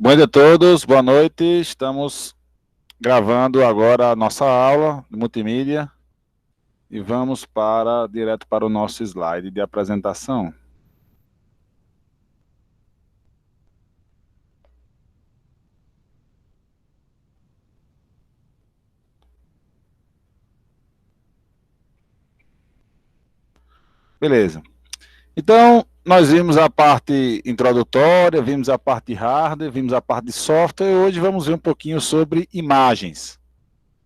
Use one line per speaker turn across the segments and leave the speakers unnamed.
Bom dia a todos, boa noite. Estamos gravando agora a nossa aula de multimídia e vamos direto para o nosso slide de apresentação. Beleza. Então, nós vimos a parte introdutória, vimos a parte de hardware, vimos a parte de software e hoje vamos ver um pouquinho sobre imagens,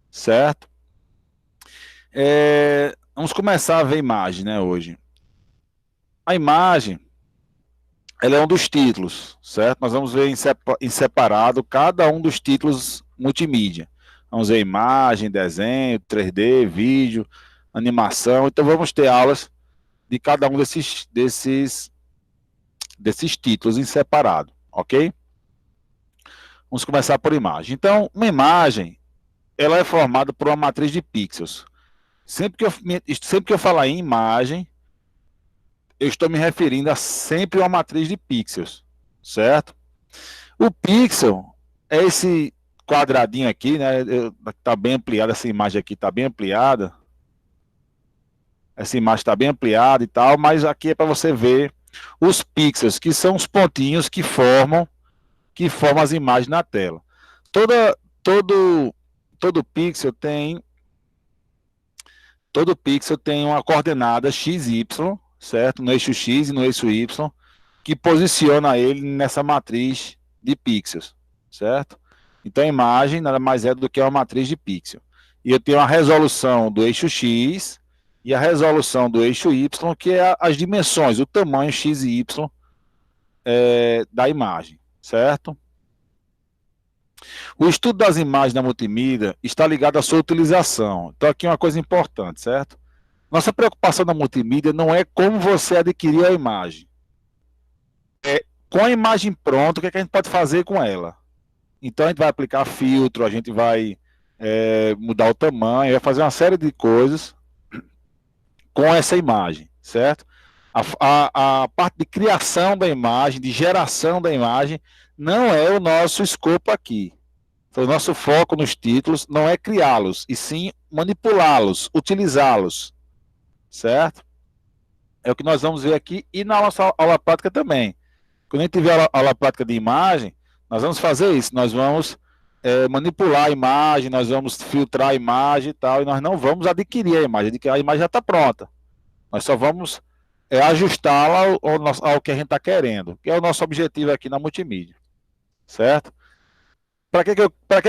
certo? Vamos começar a ver imagem, né, hoje. A imagem, ela é um dos títulos, certo? Nós vamos ver em separado cada um dos títulos multimídia. Vamos ver imagem, desenho, 3D, vídeo, animação. Então vamos ter aulas de cada um desses títulos em separado, ok? Vamos começar por imagem. Então, uma imagem, ela é formada por uma matriz de pixels. Sempre que eu falar em imagem, eu estou me referindo a sempre uma matriz de pixels, certo? O pixel é esse quadradinho aqui, né? Está bem ampliada, essa imagem aqui está bem ampliada. Essa imagem está bem ampliada e tal, mas aqui é para você ver os pixels, que são os pontinhos que formam as imagens na tela. Todo pixel tem uma coordenada XY, certo? No eixo X e no eixo Y, que posiciona ele nessa matriz de pixels, certo? Então a imagem nada mais é do que uma matriz de pixel. E eu tenho a resolução do eixo X e a resolução do eixo Y, que é as dimensões, o tamanho X e Y da imagem, certo? O estudo das imagens na multimídia está ligado à sua utilização. Então aqui é uma coisa importante, certo? Nossa preocupação na multimídia não é como você adquirir a imagem. É com a imagem pronta, o que a gente pode fazer com ela. Então a gente vai aplicar filtro, a gente vai mudar o tamanho, vai fazer uma série de coisas com essa imagem, certo? A parte de criação da imagem, de geração da imagem, não é o nosso escopo aqui. Então, o nosso foco nos títulos não é criá-los, e sim manipulá-los, utilizá-los, certo? É o que nós vamos ver aqui e na nossa aula prática também. Quando a gente tiver a aula prática de imagem, nós vamos fazer isso, nós vamos manipular a imagem, nós vamos filtrar a imagem e tal, e nós não vamos adquirir a imagem já está pronta. Nós só vamos ajustá-la ao que a gente está querendo, que é o nosso objetivo aqui na multimídia, certo? Para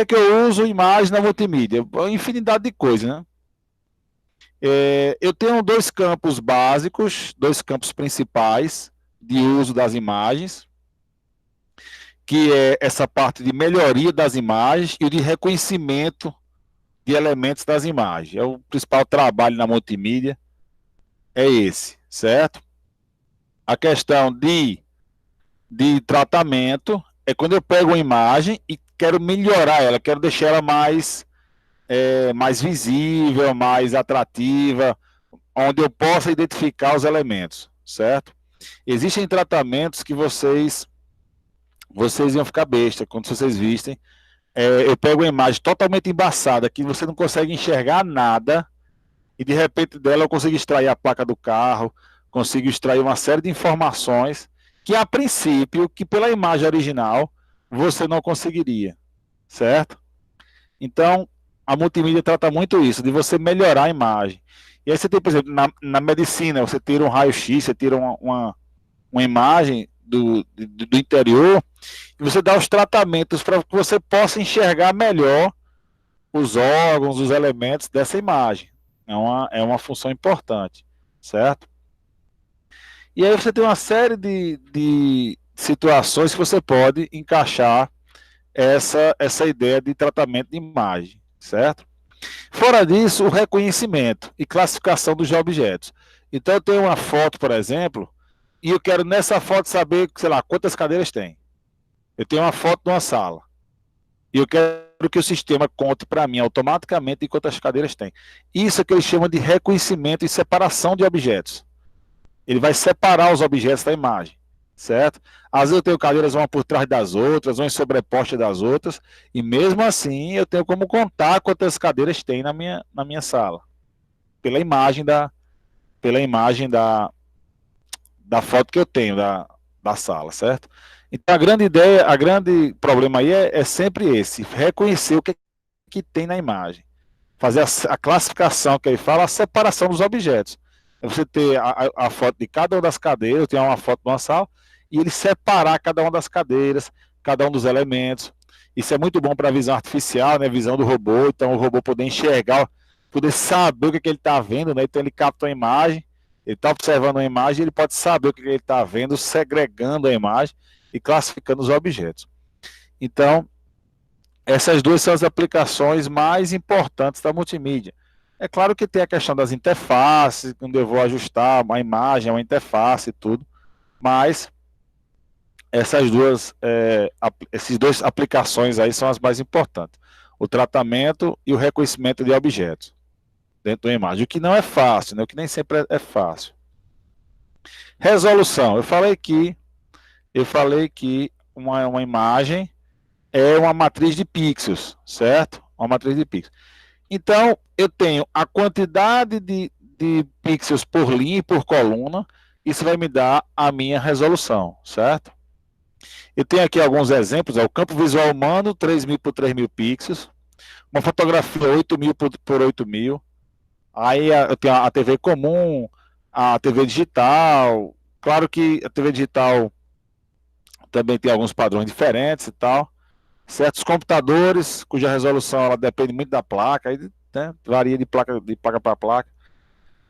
que eu uso imagem na multimídia? Infinidade de coisas, né? Eu tenho dois campos básicos, dois campos principais de uso das imagens, que é essa parte de melhoria das imagens e de reconhecimento de elementos das imagens. É o principal trabalho na multimídia, é esse, certo? A questão de tratamento é quando eu pego uma imagem e quero melhorar ela, quero deixar ela mais visível, mais atrativa, onde eu possa identificar os elementos, certo? Existem tratamentos que vocês iam ficar besta quando vocês vistem. Eu pego uma imagem totalmente embaçada, que você não consegue enxergar nada, e de repente dela eu consigo extrair a placa do carro, consigo extrair uma série de informações que a princípio, que pela imagem original, você não conseguiria, certo? Então, a multimídia trata muito isso, de você melhorar a imagem. E aí você tem, por exemplo, na medicina, você tira um raio-x, você tira uma imagem do interior, e você dá os tratamentos para que você possa enxergar melhor os órgãos, os elementos dessa imagem. É uma função importante, certo? E aí você tem uma série de situações que você pode encaixar essa ideia de tratamento de imagem, certo? Fora disso, o reconhecimento e classificação dos objetos. Então eu tenho uma foto, por exemplo, e eu quero nessa foto saber, sei lá, quantas cadeiras tem. Eu tenho uma foto de uma sala. E eu quero que o sistema conte para mim automaticamente de quantas cadeiras tem. Isso é que ele chama de reconhecimento e separação de objetos. Ele vai separar os objetos da imagem, certo? Às vezes eu tenho cadeiras uma por trás das outras, uma em sobreposta das outras, e mesmo assim eu tenho como contar quantas cadeiras tem na minha sala, pela imagem da foto que eu tenho da sala, certo? Então a grande ideia, a grande problema aí é sempre esse, reconhecer o que tem na imagem, fazer a classificação que ele fala, a separação dos objetos. É você ter a foto de cada uma das cadeiras, eu tenho uma foto de uma sala, e ele separar cada uma das cadeiras, cada um dos elementos. Isso é muito bom para a visão artificial, né? Visão do robô, então o robô poder enxergar, poder saber o que ele está vendo, né? Então ele capta a imagem, ele está observando a imagem, ele pode saber o que ele está vendo, segregando a imagem e classificando os objetos. Então, essas duas são as aplicações mais importantes da multimídia. É claro que tem a questão das interfaces, quando eu vou ajustar uma imagem, uma interface e tudo, mas essas duas aplicações aí são as mais importantes. O tratamento e o reconhecimento de objetos dentro da imagem, o que não é fácil, né? O que nem sempre é fácil. Resolução, eu falei que uma imagem é uma matriz de pixels, certo? Uma matriz de pixels. Então, eu tenho a quantidade de pixels por linha e por coluna, isso vai me dar a minha resolução, certo? Eu tenho aqui alguns exemplos, o campo visual humano, 3.000 por 3.000 pixels, uma fotografia 8.000 por 8.000, aí eu tenho a TV comum, a TV digital, claro que a TV digital também tem alguns padrões diferentes e tal, certos computadores cuja resolução ela depende muito da placa, aí, né, varia de placa para placa.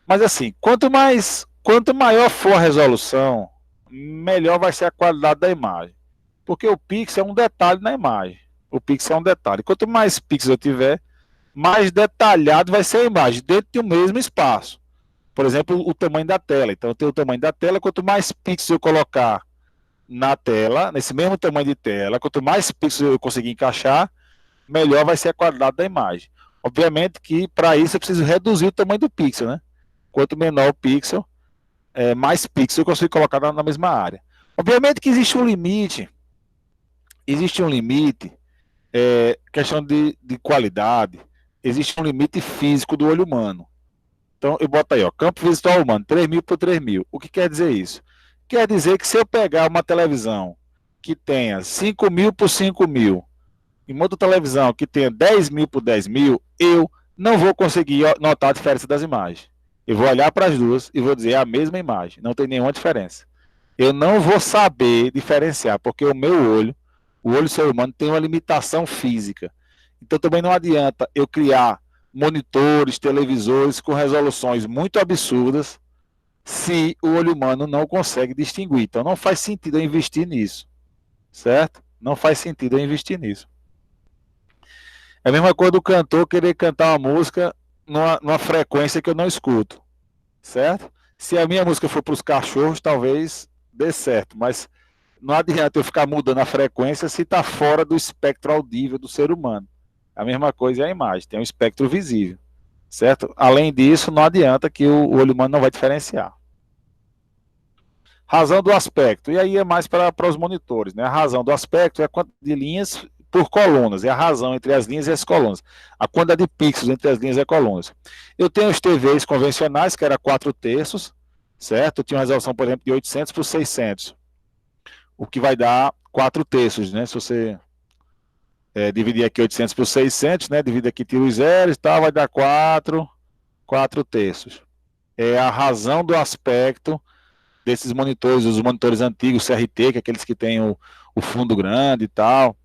Mas assim, quanto maior for a resolução, melhor vai ser a qualidade da imagem. Porque o pixel é um detalhe na imagem. O pixel é um detalhe. Quanto mais pixels eu tiver, mais detalhado vai ser a imagem, dentro de um mesmo espaço. Por exemplo, o tamanho da tela. Então, eu tenho o tamanho da tela, quanto mais pixels eu colocar na tela, nesse mesmo tamanho de tela, quanto mais pixels eu conseguir encaixar, melhor vai ser a qualidade da imagem. Obviamente que para isso eu preciso reduzir o tamanho do pixel, né? Quanto menor o pixel, mais pixels eu consigo colocar na mesma área. Obviamente que existe um limite, questão de qualidade, existe um limite físico do olho humano. Então eu boto aí, ó, campo visual humano, 3.000 por 3.000. O que quer dizer isso? Quer dizer que se eu pegar uma televisão que tenha 5.000 por 5.000 e uma outra televisão que tenha 10.000 por 10.000, eu não vou conseguir notar a diferença das imagens. Eu vou olhar para as duas e vou dizer, é a mesma imagem, não tem nenhuma diferença. Eu não vou saber diferenciar, porque o olho ser humano tem uma limitação física. Então também não adianta eu criar monitores, televisores com resoluções muito absurdas se o olho humano não consegue distinguir. Então não faz sentido eu investir nisso, certo? Não faz sentido eu investir nisso. É a mesma coisa do cantor querer cantar uma música numa frequência que eu não escuto, certo? Se a minha música for para os cachorros, talvez dê certo, mas não adianta eu ficar mudando a frequência se está fora do espectro audível do ser humano. A mesma coisa é a imagem, tem um espectro visível, certo? Além disso, não adianta que o olho humano não vai diferenciar. Razão do aspecto, e aí é mais para os monitores, né? A razão do aspecto é a quantidade de linhas por colunas, é a razão entre as linhas e as colunas. A quantidade de pixels entre as linhas e as colunas. Eu tenho os TVs convencionais, que era 4/3, certo? Eu tinha uma resolução, por exemplo, de 800 por 600, o que vai dar 4/3, né? Se você dividir aqui 800 por 600, né? Divide aqui, tira os zeros e tal, vai dar 4/3. É a razão do aspecto desses monitores, os monitores antigos, CRT, que é aqueles que têm o fundo grande e tal.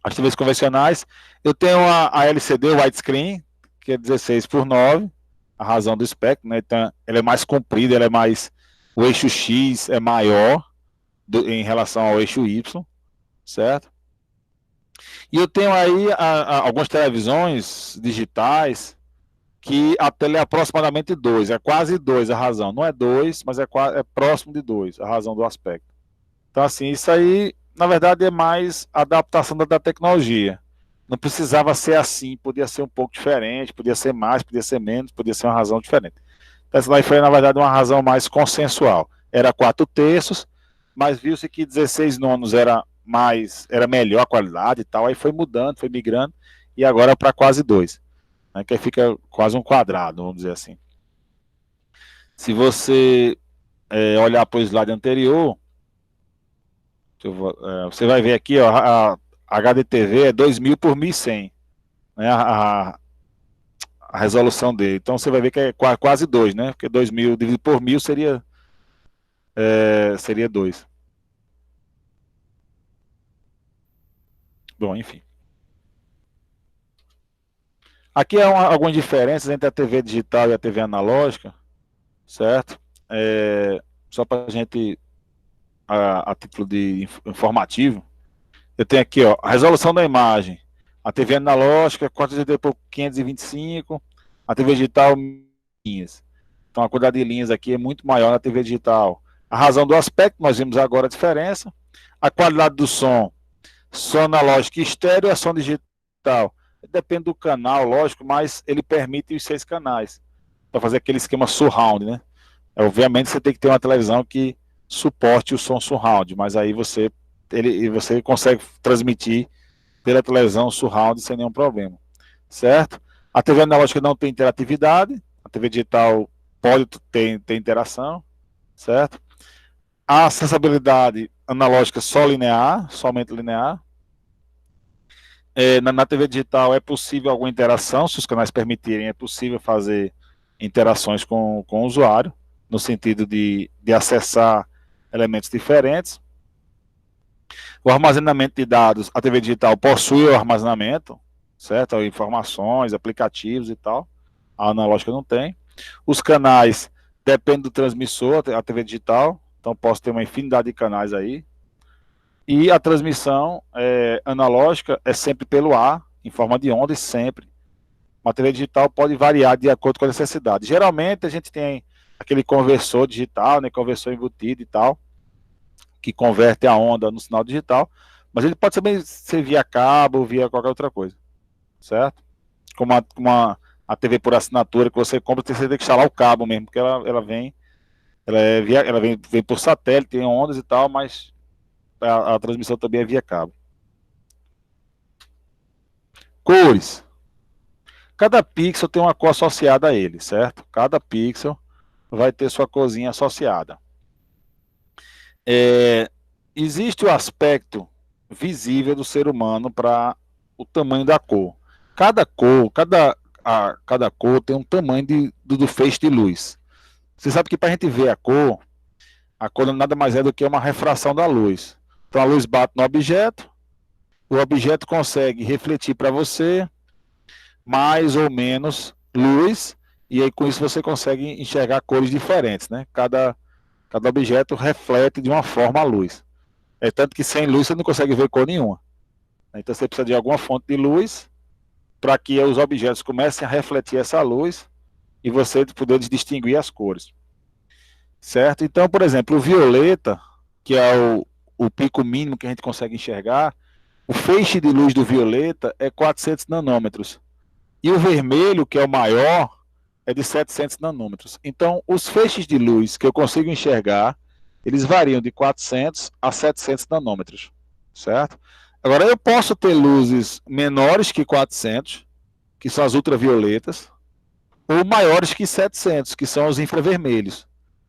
As TVs convencionais, eu tenho a LCD widescreen, que é 16/9, a razão do espectro, né? Então, ela é mais comprida, ela é mais, o eixo X é maior em relação ao eixo Y, certo? E eu tenho aí algumas televisões digitais que a tela é aproximadamente 2, é quase 2 a razão. Não é 2, mas é próximo de 2 a razão do aspecto. Então, assim, isso aí, na verdade, é mais adaptação da tecnologia. Não precisava ser assim, podia ser um pouco diferente, podia ser mais, podia ser menos, podia ser uma razão diferente. Essa daí foi, na verdade, uma razão mais consensual. Era 4/3, mas viu-se que 16 nonos era melhor a qualidade e tal, aí foi mudando, foi migrando, e agora para quase 2, né, que aí fica quase um quadrado, vamos dizer assim. Se você olhar para o slide anterior, você vai ver aqui, ó, a HDTV é 2000 por 1100, né, a resolução dele. Então você vai ver que é quase 2, né? Porque 2000 dividido por 1000 seria 2. Bom, enfim. Aqui é algumas diferenças entre a TV digital e a TV analógica, certo? Só para a gente, a título de informativo, eu tenho aqui, ó, a resolução da imagem. A TV analógica, 480 por 525, a TV digital, linhas. Então a quantidade de linhas aqui é muito maior na TV digital. A razão do aspecto, nós vimos agora a diferença. A qualidade do som analógico e estéreo é som digital. Depende do canal, lógico, mas ele permite os 6 canais. Para fazer aquele esquema surround, né? Obviamente você tem que ter uma televisão que suporte o som surround, mas aí você consegue transmitir pela televisão surround sem nenhum problema, certo? A TV analógica não tem interatividade, a TV digital pode ter interação, certo? A acessibilidade analógica só linear, somente linear. Na TV digital é possível alguma interação, se os canais permitirem, é possível fazer interações com o usuário, no sentido de acessar elementos diferentes. O armazenamento de dados, a TV digital possui o armazenamento, certo? Informações, aplicativos e tal. A analógica não tem. Os canais dependem do transmissor, a TV digital, então posso ter uma infinidade de canais aí. E a transmissão analógica é sempre pelo ar, em forma de ondas, sempre. Uma TV digital pode variar de acordo com a necessidade. Geralmente a gente tem aquele conversor digital, né, conversor embutido e tal, que converte a onda no sinal digital, mas ele pode também ser via cabo, via qualquer outra coisa, certo? Como a TV por assinatura que você compra, você tem que instalar o cabo mesmo, porque ela vem por satélite, tem ondas e tal, mas a transmissão também é via cabo. Cores. Cada pixel tem uma cor associada a ele, certo? Cada pixel vai ter sua corzinha associada. Existe o aspecto visível do ser humano para o tamanho da cor. Cada cor tem um tamanho do feixe de luz. Você sabe que para a gente ver a cor nada mais é do que uma refração da luz. Então a luz bate no objeto, o objeto consegue refletir para você mais ou menos luz, e aí com isso você consegue enxergar cores diferentes, né? Cada objeto reflete de uma forma a luz. Tanto que sem luz você não consegue ver cor nenhuma. Então você precisa de alguma fonte de luz para que os objetos comecem a refletir essa luz e você poder distinguir as cores. Certo? Então, por exemplo, o violeta, que é o pico mínimo que a gente consegue enxergar, o feixe de luz do violeta é 400 nanômetros. E o vermelho, que é o maior, é de 700 nanômetros. Então, os feixes de luz que eu consigo enxergar, eles variam de 400 a 700 nanômetros, certo? Agora, eu posso ter luzes menores que 400, que são as ultravioletas, ou maiores que 700, que são os infravermelhos.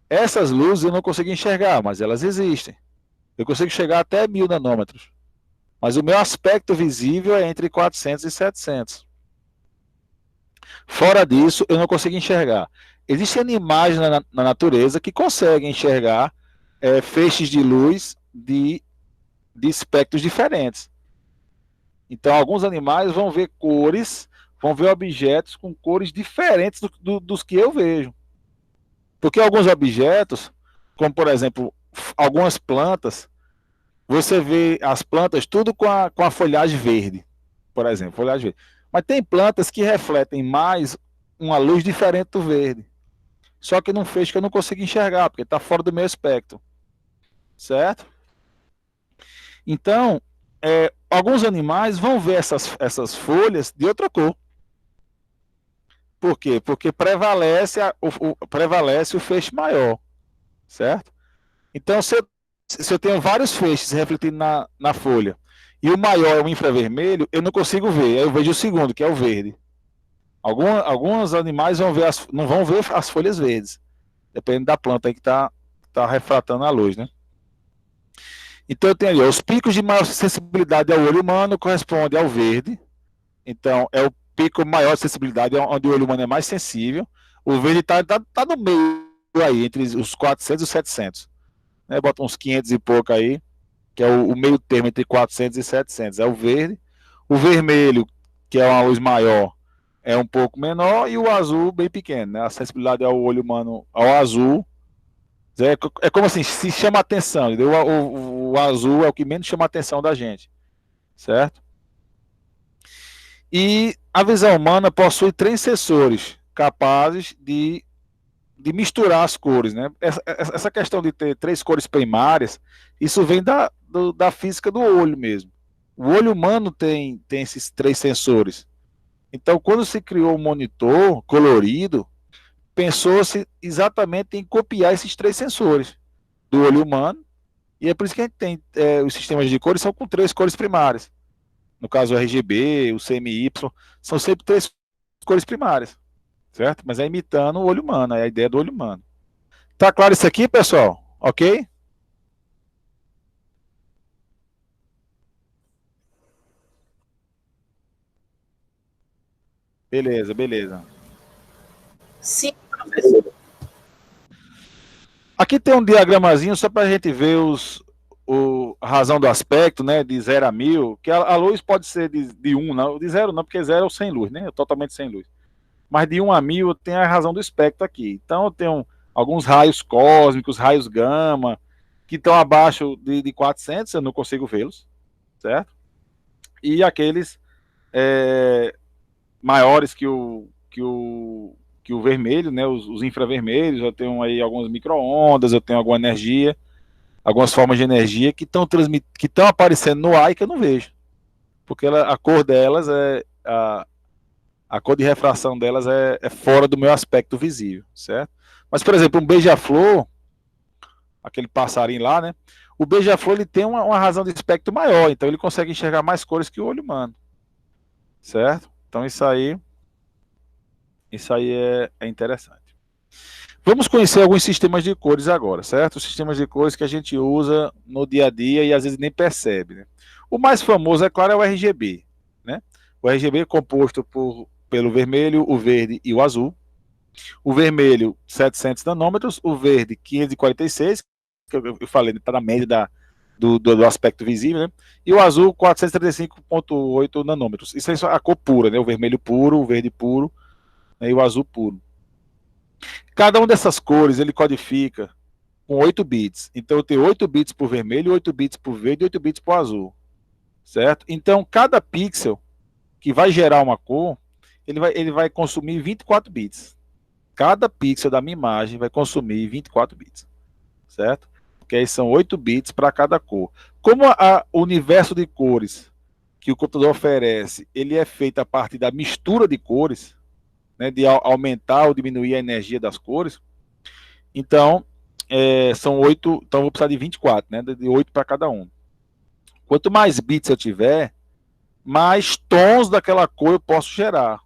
Essas luzes eu não consigo enxergar, mas elas existem. Eu consigo chegar até 1000 nanômetros. Mas o meu aspecto visível é entre 400 e 700. Fora disso, eu não consigo enxergar. Existem animais na natureza que conseguem enxergar feixes de luz de espectros diferentes. Então, alguns animais vão ver cores, vão ver objetos com cores diferentes dos que eu vejo. Porque alguns objetos, como por exemplo, algumas plantas, você vê as plantas tudo com a folhagem verde, por exemplo, folhagem verde. Mas tem plantas que refletem mais uma luz diferente do verde. Só que num feixe que eu não consigo enxergar, porque está fora do meu espectro. Certo? Então, alguns animais vão ver essas folhas de outra cor. Por quê? Porque prevalece o feixe maior. Certo? Então, se se eu tenho vários feixes refletindo na folha, e o maior é o infravermelho, eu não consigo ver. Aí eu vejo o segundo, que é o verde. Alguns animais não vão ver as folhas verdes, dependendo da planta aí que tá refratando a luz, né? Então eu tenho ali, os picos de maior sensibilidade ao olho humano correspondem ao verde. Então é o pico maior de sensibilidade, onde o olho humano é mais sensível. O verde tá no meio aí, entre os 400 e os 700. Né? Bota uns 500 e pouco aí, que é o meio termo entre 400 e 700. É o verde. O vermelho, que é uma luz maior, é um pouco menor, e o azul bem pequeno, né? A sensibilidade ao olho humano ao azul é como assim, se chama atenção, entendeu? O azul é o que menos chama a atenção da gente, certo? E a visão humana possui três sensores capazes de misturar as cores, né? Essa questão de ter três cores primárias, isso vem da física do olho mesmo. O olho humano tem esses três sensores. Então, quando se criou o monitor colorido, pensou-se exatamente em copiar esses três sensores do olho humano, e é por isso que a gente tem os sistemas de cores são com três cores primárias. No caso, o RGB, o CMY, são sempre três cores primárias, certo? Mas é imitando o olho humano, é a ideia do olho humano. Tá claro isso aqui, pessoal? Ok? Beleza, beleza.
Sim, professor.
Aqui tem um diagramazinho só para a gente ver a razão do aspecto, né, de 0 a 1000, que a luz pode ser de 1, não, de 0 não, porque 0 é o sem luz, né, é totalmente sem luz. Mas de 1 a 1000 tem a razão do espectro aqui. Então eu tenho alguns raios cósmicos, raios gama, que estão abaixo de 400, eu não consigo vê-los, certo? E aqueles é, maiores que o vermelho, né, os infravermelhos, eu tenho aí algumas micro-ondas, eu tenho alguma energia, algumas formas de energia que estão aparecendo no ar e que eu não vejo. Porque a cor delas a cor de refração delas é fora do meu aspecto visível, certo? Mas, por exemplo, um beija-flor, aquele passarinho lá, né? O beija-flor ele tem uma razão de espectro maior, então ele consegue enxergar mais cores que o olho humano, certo? Então isso aí é interessante. Vamos conhecer alguns sistemas de cores agora, certo? Os sistemas de cores que a gente usa no dia a dia e às vezes nem percebe. Né? O mais famoso, é claro, é o RGB. Né? O RGB é composto pelo vermelho, o verde e o azul. O vermelho, 700 nanômetros, o verde, 546, que eu falei, está na média do aspecto visível, né? E o azul, 435,8 nanômetros. Isso é a cor pura, né? O vermelho puro, o verde puro, né? E o azul puro. Cada uma dessas cores ele codifica com 8 bits. Então eu tenho 8 bits para o vermelho, 8 bits para o verde e 8 bits para o azul. Certo? Então cada pixel que vai gerar uma cor, ele vai consumir 24 bits. Cada pixel da minha imagem vai consumir 24 bits. Certo? Porque aí são 8 bits para cada cor. Como o universo de cores que o computador oferece, ele é feito a partir da mistura de cores, né, de aumentar ou diminuir a energia das cores. Então, são 8, então eu vou precisar de 24, né, de 8 para cada um. Quanto mais bits eu tiver, mais tons daquela cor eu posso gerar,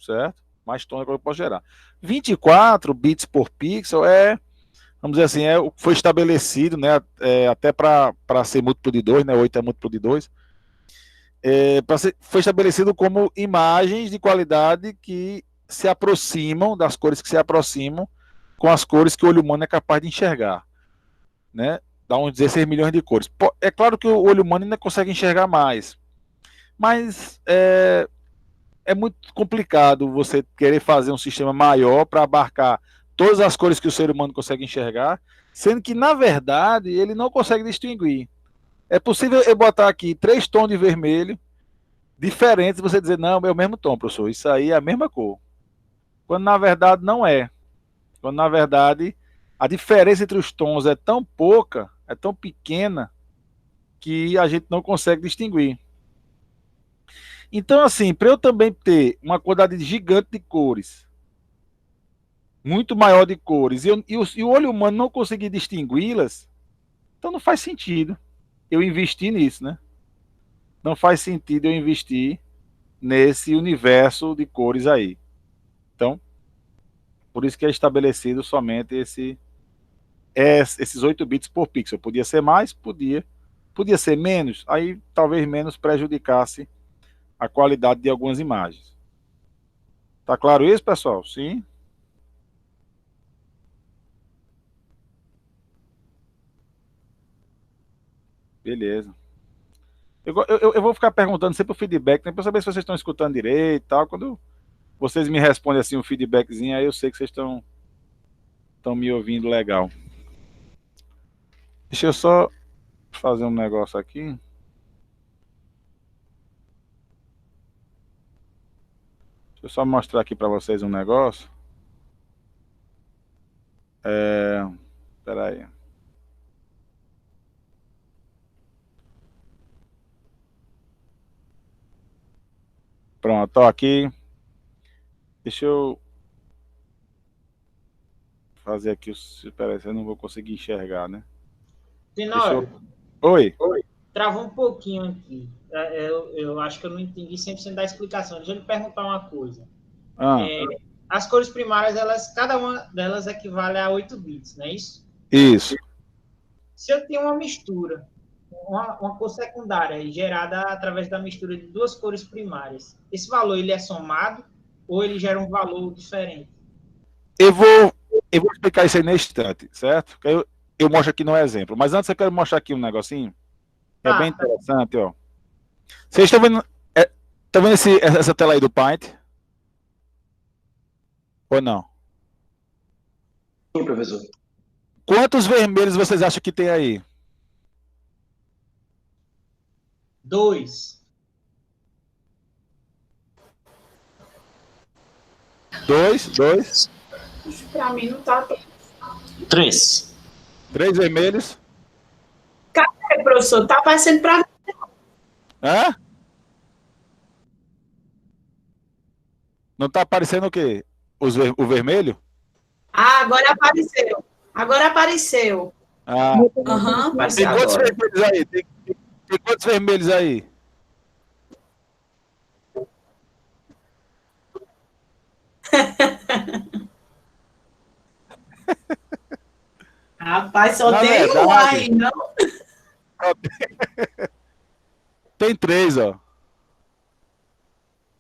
certo? Mais tons daquela cor eu posso gerar. 24 bits por pixel vamos dizer assim, foi estabelecido, né, até para ser múltiplo de 2, né, 8 é múltiplo de 2, foi estabelecido como imagens de qualidade que se aproximam, das cores que se aproximam com as cores que o olho humano é capaz de enxergar, né? Dá uns 16 milhões de cores. É claro que o olho humano ainda consegue enxergar mais, mas é muito complicado você querer fazer um sistema maior para abarcar todas as cores que o ser humano consegue enxergar, sendo que, na verdade, ele não consegue distinguir. É possível eu botar aqui 3 tons de vermelho diferentes e você dizer, não, é o mesmo tom, professor, isso aí é a mesma cor. Quando, na verdade, não é. Quando, na verdade, a diferença entre os tons é tão pouca, é tão pequena, que a gente não consegue distinguir. Então, assim, para eu também ter uma quantidade gigante de cores, muito maior de cores, e o olho humano não conseguir distingui-las, Então não faz sentido eu investir nisso, né? Não faz sentido eu investir nesse universo de cores aí. Então, por isso que é estabelecido somente esses 8 bits por pixel. Podia ser mais? Podia. Podia ser menos? Aí talvez menos prejudicasse a qualidade de algumas imagens. Tá claro isso, pessoal? Sim? Beleza. Eu vou ficar perguntando sempre o feedback, né, para saber se vocês estão escutando direito e tal. Quando vocês me respondem assim um feedbackzinho, aí eu sei que vocês estão me ouvindo legal. Deixa eu só fazer um negócio aqui. Deixa eu só mostrar aqui para vocês um negócio. Espera aí. Pronto, tô aqui. Deixa eu fazer aqui. Espera aí, eu não vou conseguir enxergar, né?
Tenório,
Oi.
travou um pouquinho aqui. Eu acho que eu não entendi 100% da explicação. Deixa eu lhe perguntar uma coisa. As cores primárias, cada uma delas equivale a 8 bits, não é isso?
Isso.
Se eu tenho uma mistura, uma cor secundária gerada através da mistura de duas cores primárias, esse valor ele é somado ou ele gera um valor diferente?
Eu vou explicar isso aí nesse instante, certo? Eu mostro aqui no exemplo. Mas antes eu quero mostrar aqui um negocinho. É bem interessante, ó. Vocês estão vendo, estão vendo essa tela aí do Paint? Ou não?
Sim, professor.
Quantos vermelhos vocês acham que tem aí?
2.
2?
Para mim não tá.
3.
3 vermelhos?
Cadê, professor? Tá aparecendo para mim.
Hã? Não tá aparecendo o quê? O vermelho?
Ah, agora apareceu. Agora apareceu.
Ah.
Apareceu
Tem quantos
agora.
vermelhos aí? Tem quantos vermelhos aí?
Rapaz, só
Na
tem
verdade,
um aí, não?
Tem 3, ó.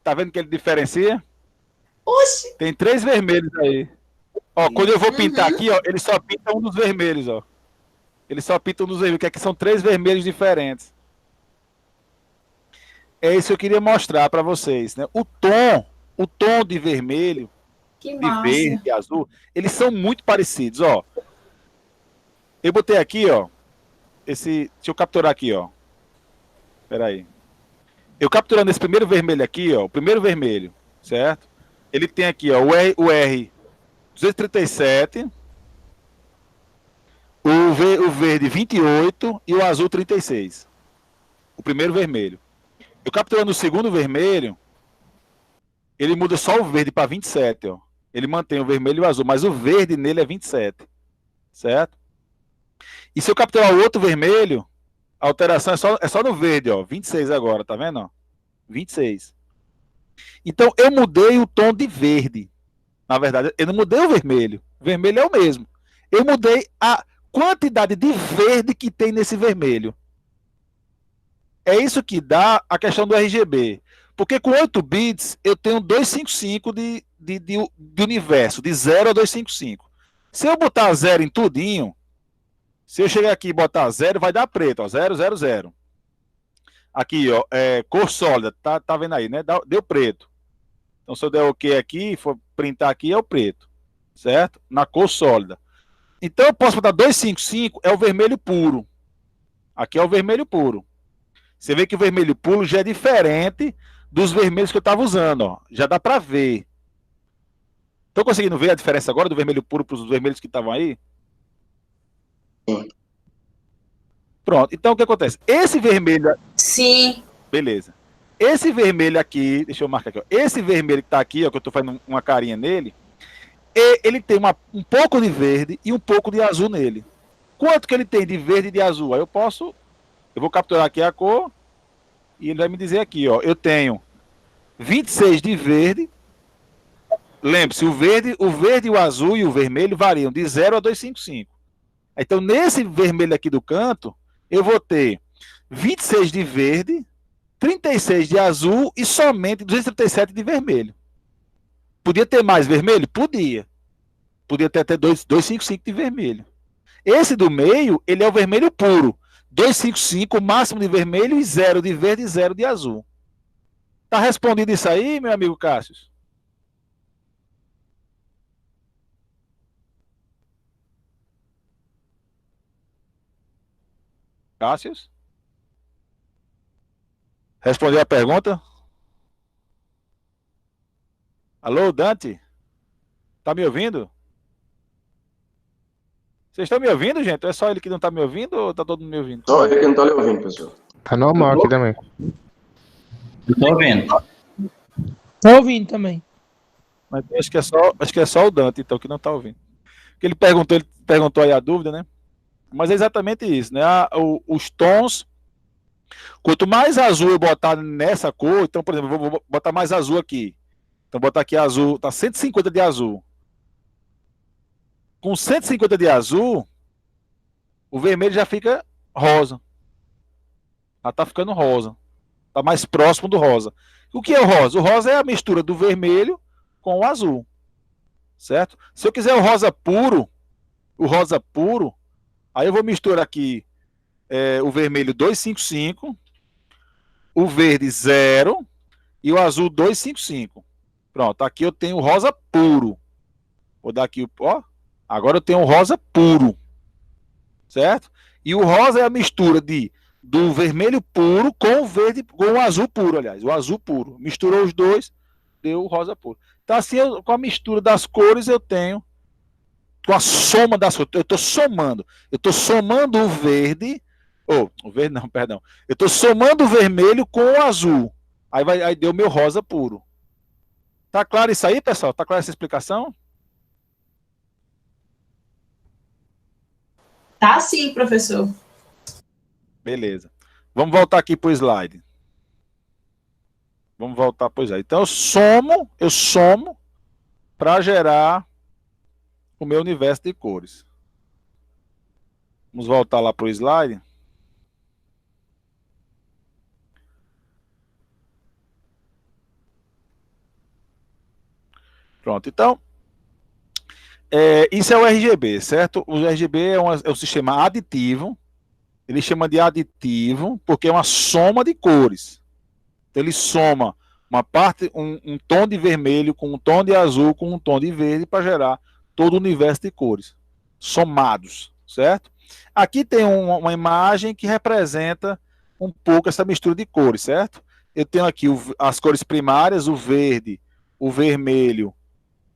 Tá vendo que ele diferencia?
Oxi.
Tem 3 vermelhos aí. Ó, quando eu vou pintar aqui, ó, ele só pinta um dos vermelhos, ó. Ele só pinta um dos vermelhos, que aqui são 3 vermelhos diferentes. É isso que eu queria mostrar para vocês, né? O tom de vermelho,
Que
de
massa.
verde, azul, eles são muito parecidos, ó. Eu botei aqui, ó, deixa eu capturar aqui, ó. Espera aí. Eu capturando esse primeiro vermelho aqui, ó, o primeiro vermelho, certo? Ele tem aqui, ó, o R 237, o verde 28 e o azul 36. O primeiro vermelho. Eu capturando o segundo vermelho, ele muda só o verde para 27, ó. Ele mantém o vermelho e o azul, mas o verde nele é 27, certo? E se eu capturar o outro vermelho, a alteração é só no verde, ó, 26 agora, tá vendo? Ó? 26. Então eu mudei o tom de verde. Na verdade, eu não mudei o vermelho. O vermelho é o mesmo. Eu mudei a quantidade de verde que tem nesse vermelho. É isso que dá a questão do RGB. Porque com 8 bits, eu tenho 255 de universo, de 0 a 255. Se eu botar 0 em tudinho, se eu chegar aqui e botar 0, vai dar preto, ó, 0, 0, 0. Aqui, ó, cor sólida, tá vendo aí, né? Deu preto. Então, se eu der OK aqui, for printar aqui, é o preto, certo? Na cor sólida. Então, eu posso botar 255, é o vermelho puro. Aqui é o vermelho puro. Você vê que o vermelho puro já é diferente dos vermelhos que eu estava usando, ó. Já dá para ver. Estão conseguindo ver a diferença agora do vermelho puro para os vermelhos que estavam aí?
Sim.
Pronto. Então, o que acontece? Esse vermelho...
Sim.
Beleza. Esse vermelho aqui, deixa eu marcar aqui, ó. Esse vermelho que está aqui, ó, que eu estou fazendo uma carinha nele, ele tem um pouco de verde e um pouco de azul nele. quanto que ele tem de verde e de azul? Aí eu vou capturar aqui a cor e ele vai me dizer aqui, ó, eu tenho 26 de verde. Lembre-se, o verde, o azul e o vermelho variam de 0 a 255. Então, nesse vermelho aqui do canto, eu vou ter 26 de verde, 36 de azul e somente 237 de vermelho. Podia ter mais vermelho? Podia. Podia ter até 255 de vermelho. Esse do meio, ele é o vermelho puro. 255, o máximo de vermelho, e 0 de verde e 0 de azul. Tá respondido isso aí, meu amigo Cássio? Cássio? Respondeu a pergunta? Alô, Dante? Tá me ouvindo? Vocês estão me ouvindo, gente? Ou é só ele que não tá me ouvindo ou tá todo mundo me ouvindo?
Só ele que não tá lhe ouvindo, professor.
Tá normal aqui também.
Eu tô ouvindo.
Tá ouvindo também.
Mas acho que é só o Dante, então, que não tá ouvindo. Porque ele perguntou aí a dúvida, né? Mas é exatamente isso, né? Os tons, quanto mais azul eu botar nessa cor, então, por exemplo, eu vou botar mais azul aqui. Então, botar aqui azul, tá 150 de azul. Com 150 de azul, o vermelho já fica rosa. Já tá ficando rosa. Tá mais próximo do rosa. O que é o rosa? O rosa é a mistura do vermelho com o azul. Certo? Se eu quiser o rosa puro, aí eu vou misturar aqui o vermelho 255, o verde 0 e o azul 255. Pronto, aqui eu tenho o rosa puro. Vou dar aqui, ó. Agora eu tenho o rosa puro. Certo? E o rosa é a mistura do vermelho puro com o verde, com o azul puro, aliás. O azul puro. Misturou os dois, deu o rosa puro. Então, assim, com a mistura das cores, eu tenho. Com a soma das cores. Eu estou somando. Eu estou somando o verde. O verde não, perdão. Eu estou somando o vermelho com o azul. Aí deu meu rosa puro. Tá claro isso aí, pessoal? Tá clara essa explicação?
Tá sim, professor.
Beleza. Vamos voltar aqui para o slide. Vamos voltar para o slide. Então, eu somo para gerar o meu universo de cores. Vamos voltar lá para o slide. Pronto, então, isso é o RGB, certo? O RGB é um sistema aditivo. Ele chama de aditivo porque é uma soma de cores. Então, ele soma uma parte, um tom de vermelho com um tom de azul com um tom de verde para gerar todo o universo de cores somados, certo? Aqui tem uma imagem que representa um pouco essa mistura de cores, certo? Eu tenho aqui as cores primárias, o verde, o vermelho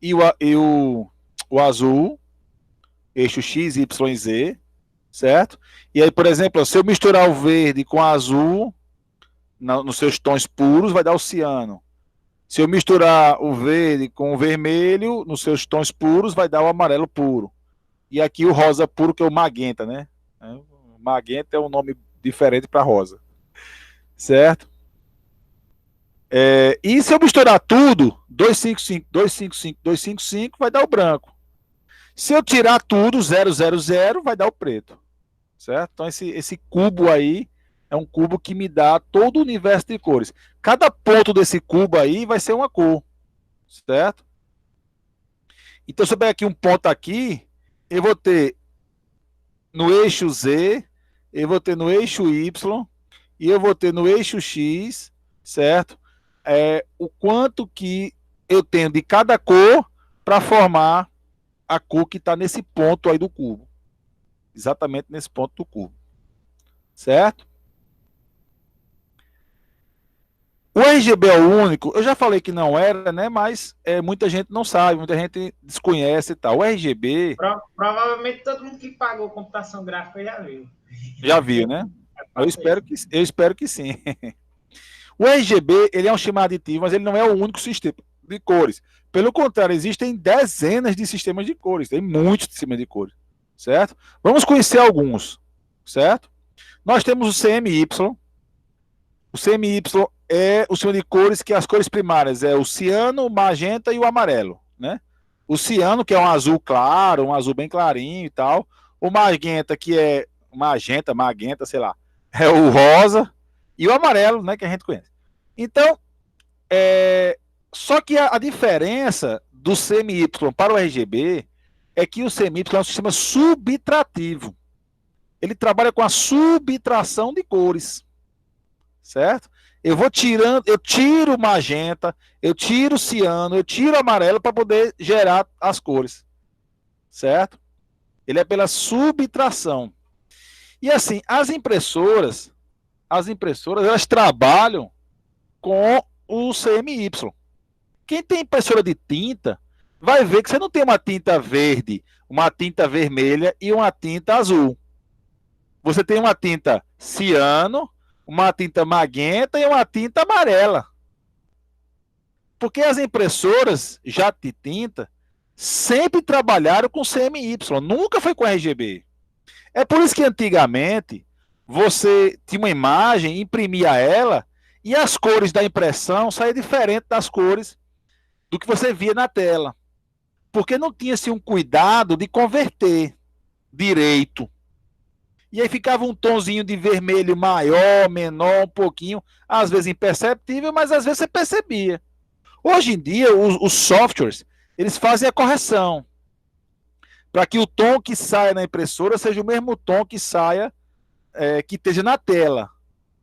e o azul, eixo X, Y, Z, certo? E aí, por exemplo, se eu misturar o verde com o azul, nos seus tons puros, vai dar o ciano. Se eu misturar o verde com o vermelho, nos seus tons puros, vai dar o amarelo puro. E aqui o rosa puro, que é o magenta, né? O magenta é um nome diferente para rosa. Certo? E se eu misturar tudo, 255, 255, 255, vai dar o branco. Se eu tirar tudo, 000, vai dar o preto. Certo? Então esse cubo aí é um cubo que me dá todo o universo de cores. Cada ponto desse cubo aí vai ser uma cor. Certo? Então se eu pegar aqui um ponto aqui, eu vou ter no eixo Z, eu vou ter no eixo Y e eu vou ter no eixo X, certo? O quanto que eu tenho de cada cor para formar a cor que está nesse ponto aí do cubo. Exatamente nesse ponto do cubo. Certo? O RGB é o único, eu já falei que não era, né? Mas muita gente não sabe, muita gente desconhece e tal. O RGB...
Provavelmente todo mundo que pagou computação gráfica já viu.
Já viu, né? Eu espero que sim. O RGB, ele é um sistema aditivo, mas ele não é o único sistema de cores. Pelo contrário, existem dezenas de sistemas de cores. Tem muitos sistemas de cores. certo? Vamos conhecer alguns, certo? Nós temos o CMY. O CMY é o sistema de cores que as cores primárias é o ciano, o magenta e o amarelo, né? O ciano, que é um azul claro, um azul bem clarinho e tal. O magenta, que é magenta, sei lá, é o rosa. E o amarelo, né, que a gente conhece. Então, só que a diferença do CMY para o RGB é que o CMY é um sistema subtrativo. Ele trabalha com a subtração de cores, certo? Eu tiro o magenta, eu tiro o ciano, eu tiro o amarelo para poder gerar as cores, certo? Ele é pela subtração. E assim, as impressoras, elas trabalham com o CMY. Quem tem impressora de tinta vai ver que você não tem uma tinta verde, uma tinta vermelha e uma tinta azul. Você tem uma tinta ciano, uma tinta magenta e uma tinta amarela. Porque as impressoras já de tinta sempre trabalharam com CMY, nunca foi com RGB. É por isso que antigamente você tinha uma imagem, imprimia ela e as cores da impressão saíam diferentes das cores do que você via na tela. Porque não tinha-se um cuidado de converter direito. E aí ficava um tonzinho de vermelho maior, menor, um pouquinho, às vezes imperceptível, mas às vezes você percebia. Hoje em dia, os softwares, eles fazem a correção para que o tom que saia na impressora seja o mesmo tom que saia, que esteja na tela.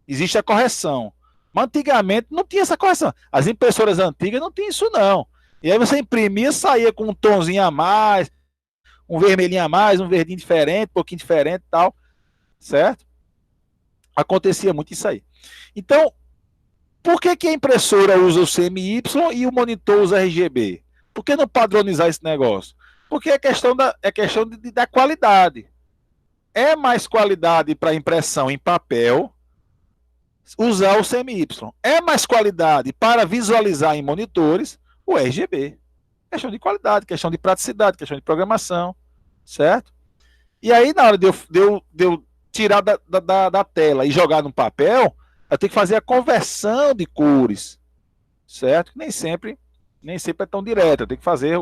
Existe a correção. Mas antigamente não tinha essa correção. As impressoras antigas não tinham isso, não. E aí você imprimia, saía com um tonzinho a mais, um vermelhinho a mais, um verdinho diferente, um pouquinho diferente e tal. Certo? Acontecia muito isso aí. Então, por que a impressora usa o CMY e o monitor usa RGB? Por que não padronizar esse negócio? Porque é questão da qualidade. É mais qualidade para impressão em papel usar o CMY. É mais qualidade para visualizar em monitores o RGB. Questão de qualidade, questão de praticidade, questão de programação. Certo? E aí, na hora de eu tirar da tela e jogar no papel, eu tenho que fazer a conversão de cores, certo? Nem sempre é tão direto. Eu tenho que fazer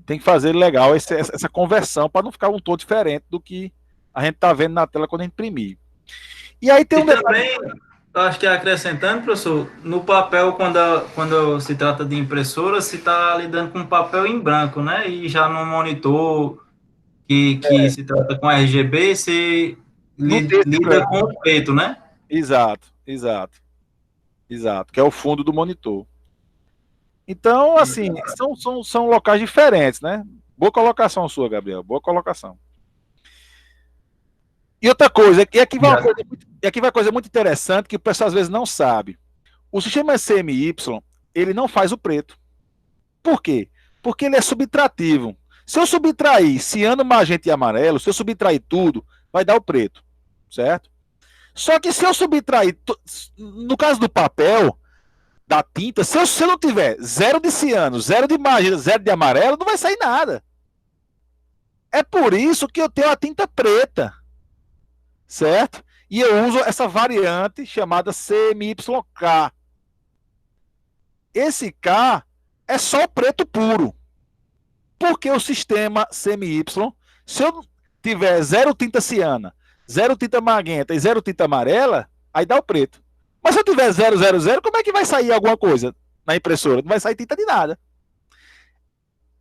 tem que fazer legal essa conversão para não ficar um tom diferente do que a gente está vendo na tela quando a gente imprimir. E aí tem um
detalhe. Também, eu acho que acrescentando, professor, no papel, quando se trata de impressora, se está lidando com papel em branco, né? E já no monitor que se trata com RGB, você lida com o preto, né?
Exato. Que é o fundo do monitor. Então, assim, são locais diferentes, né? Boa colocação sua, Gabriel. Boa colocação. E outra coisa, aqui vai uma coisa muito interessante que o pessoal às vezes não sabe. O sistema CMY, ele não faz o preto. Por quê? Porque ele é subtrativo. Se eu subtrair ciano, magenta e amarelo, se eu subtrair tudo, vai dar o preto, certo? Só que se eu subtrair, no caso do papel, da tinta, se eu não tiver 0 de ciano, 0 de magenta, 0 de amarelo, não vai sair nada. É por isso que eu tenho a tinta preta, certo? E eu uso essa variante chamada CMYK. Esse K é só o preto puro. Porque o sistema CMY, se eu tiver 0 tinta ciana, 0 tinta magenta e 0 tinta amarela, aí dá o preto. Mas se eu tiver 000, como é que vai sair alguma coisa na impressora? Não vai sair tinta de nada.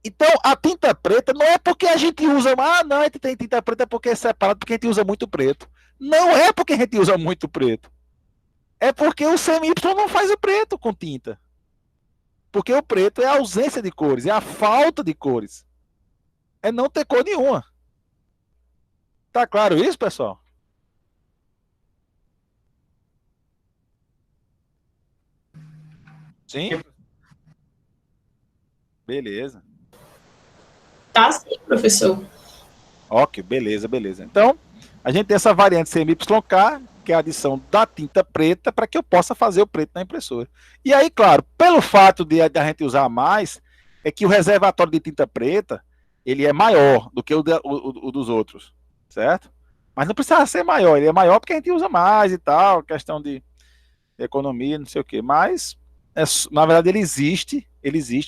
Então, a tinta preta não é porque a gente usa... não, a gente tem tinta preta porque é separado, porque a gente usa muito preto. Não é porque a gente usa muito preto. É porque o CMY não faz o preto com tinta. Porque o preto é a ausência de cores, é a falta de cores. É não ter cor nenhuma. Tá claro isso, pessoal? Sim? Beleza.
Tá sim, professor.
Ok, beleza. Então, a gente tem essa variante CMYK, que é a adição da tinta preta, para que eu possa fazer o preto na impressora. E aí, claro, pelo fato de a gente usar mais, é que o reservatório de tinta preta, ele é maior do que o dos outros, certo? Mas não precisa ser maior, ele é maior porque a gente usa mais e tal, questão de economia, não sei o quê, mas na verdade ele existe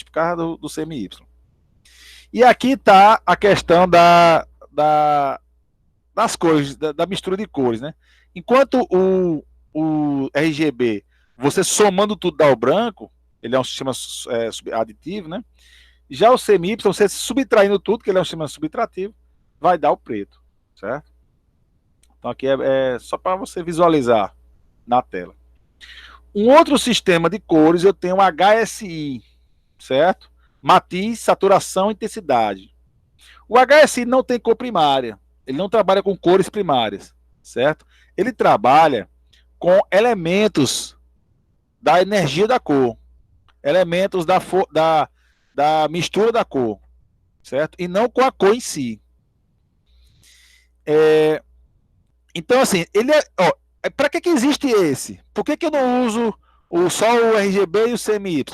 por causa do CMY. E aqui está a questão das cores, da mistura de cores, né? Enquanto o RGB, você somando tudo dá o branco, ele é um sistema aditivo, né? Já o CMY, você subtraindo tudo, que ele é um sistema subtrativo, vai dar o preto, certo? Então aqui é só para você visualizar na tela. Um outro sistema de cores, eu tenho o HSI, certo? Matiz, saturação, intensidade. O HSI não tem cor primária, ele não trabalha com cores primárias, certo? Ele trabalha com elementos da energia da cor, elementos da mistura da cor, certo? E não com a cor em si. Então, assim, ele para que existe esse? Por que eu não uso só o RGB e o CMY?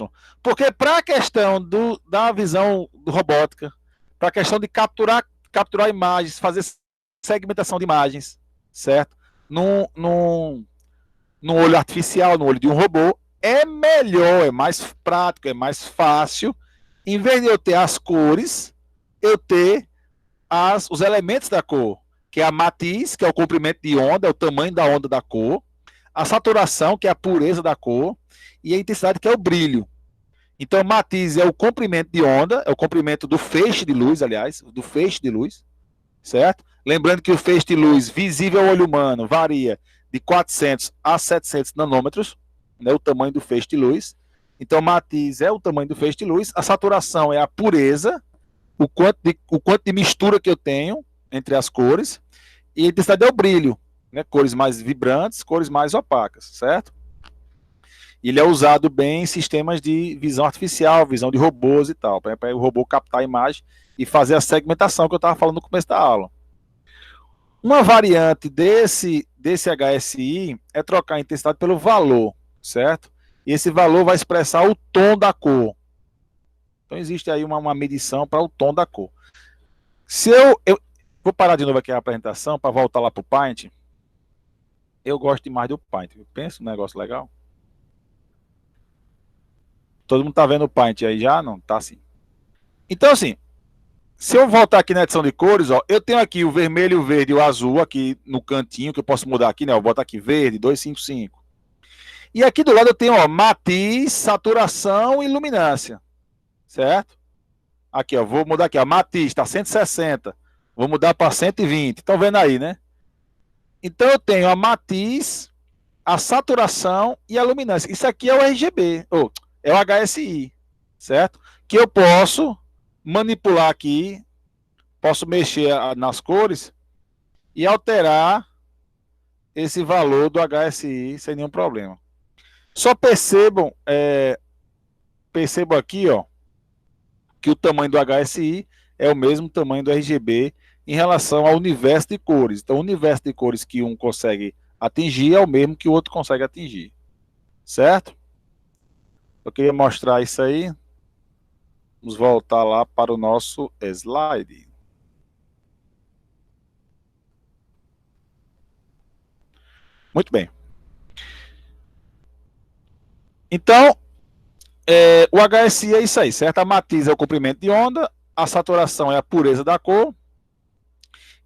Porque para a questão da visão robótica, para a questão de capturar imagens, fazer segmentação de imagens, certo? Num olho artificial, no olho de um robô, é melhor, é mais prático, é mais fácil. Em vez de eu ter as cores, eu ter os elementos da cor, que é a matiz, que é o comprimento de onda, é o tamanho da onda da cor, a saturação, que é a pureza da cor, e a intensidade, que é o brilho. Então, matiz é o comprimento de onda, é o comprimento do feixe de luz, aliás, do feixe de luz, certo? Lembrando que o feixe de luz visível ao olho humano varia de 400 a 700 nanômetros, né, o tamanho do feixe de luz. Então, matiz é o tamanho do feixe de luz, a saturação é a pureza, o quanto de mistura que eu tenho entre as cores, e a intensidade é o brilho, né, cores mais vibrantes, cores mais opacas, certo? Ele é usado bem em sistemas de visão artificial, visão de robôs e tal, para o robô captar a imagem e fazer a segmentação que eu estava falando no começo da aula. Uma variante desse HSI é trocar a intensidade pelo valor, certo? E esse valor vai expressar o tom da cor. Então existe aí uma medição para o tom da cor. Se eu vou parar de novo aqui a apresentação para voltar lá para o Paint. Eu gosto demais do Paint. Eu penso um negócio legal. Todo mundo tá vendo o Paint aí já? Não, tá sim. Então, assim, se eu voltar aqui na edição de cores, ó, eu tenho aqui o vermelho, o verde e o azul aqui no cantinho, que eu posso mudar aqui, né? Eu boto aqui verde, 255. E aqui do lado eu tenho, ó, matiz, saturação e luminância. Certo? Aqui, ó, vou mudar aqui, ó, matiz, tá 160. Vou mudar para 120. Estão vendo aí, né? Então eu tenho a matiz, a saturação e a luminância. Isso aqui é o RGB, é o HSI, certo? Que eu posso manipular aqui, posso mexer nas cores e alterar esse valor do HSI sem nenhum problema. Só percebam aqui, ó, que o tamanho do HSI é o mesmo tamanho do RGB em relação ao universo de cores. Então, o universo de cores que um consegue atingir é o mesmo que o outro consegue atingir. Certo? Eu queria mostrar isso aí. Vamos voltar lá para o nosso slide. Muito bem. Então, o HSI é isso aí, certo? A matiz é o comprimento de onda, a saturação é a pureza da cor.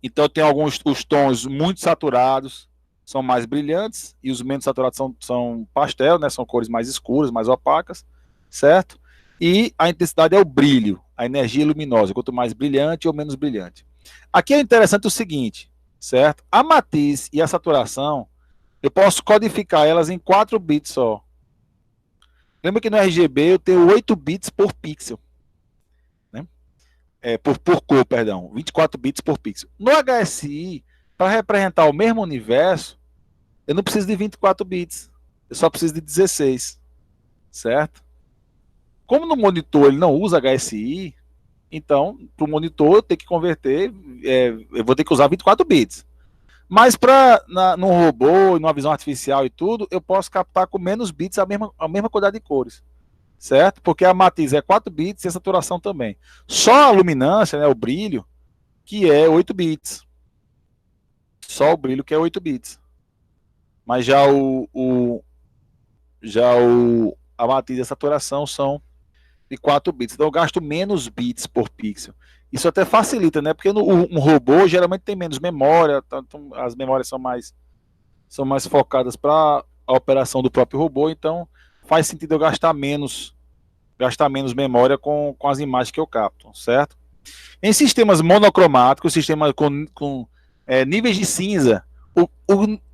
Então, tem os tons muito saturados, são mais brilhantes, e os menos saturados são pastel, né? São cores mais escuras, mais opacas, certo? E a intensidade é o brilho, a energia luminosa, quanto mais brilhante ou menos brilhante. Aqui é interessante o seguinte, certo? A matiz e a saturação, eu posso codificar elas em 4 bits só. Lembra que no RGB eu tenho 8 bits por pixel. Né? Por cor, perdão. 24 bits por pixel. No HSI, para representar o mesmo universo, eu não preciso de 24 bits. Eu só preciso de 16. Certo? Como no monitor ele não usa HSI, então, para o monitor eu tenho que converter, eu vou ter que usar 24 bits. Mas no robô, numa visão artificial e tudo, eu posso captar com menos bits a mesma quantidade de cores. certo? Porque a matiz é 4 bits e a saturação também. Só a luminância, né, o brilho, que é 8 bits. Só o brilho que é 8 bits. Mas já a matiz e a saturação são de 4 bits. Então eu gasto menos bits por pixel. Isso até facilita, né? Porque um robô geralmente tem menos memória, então as memórias são mais focadas para a operação do próprio robô, então faz sentido eu gastar menos memória com as imagens que eu capto, certo? Em sistemas monocromáticos, sistemas com níveis de cinza,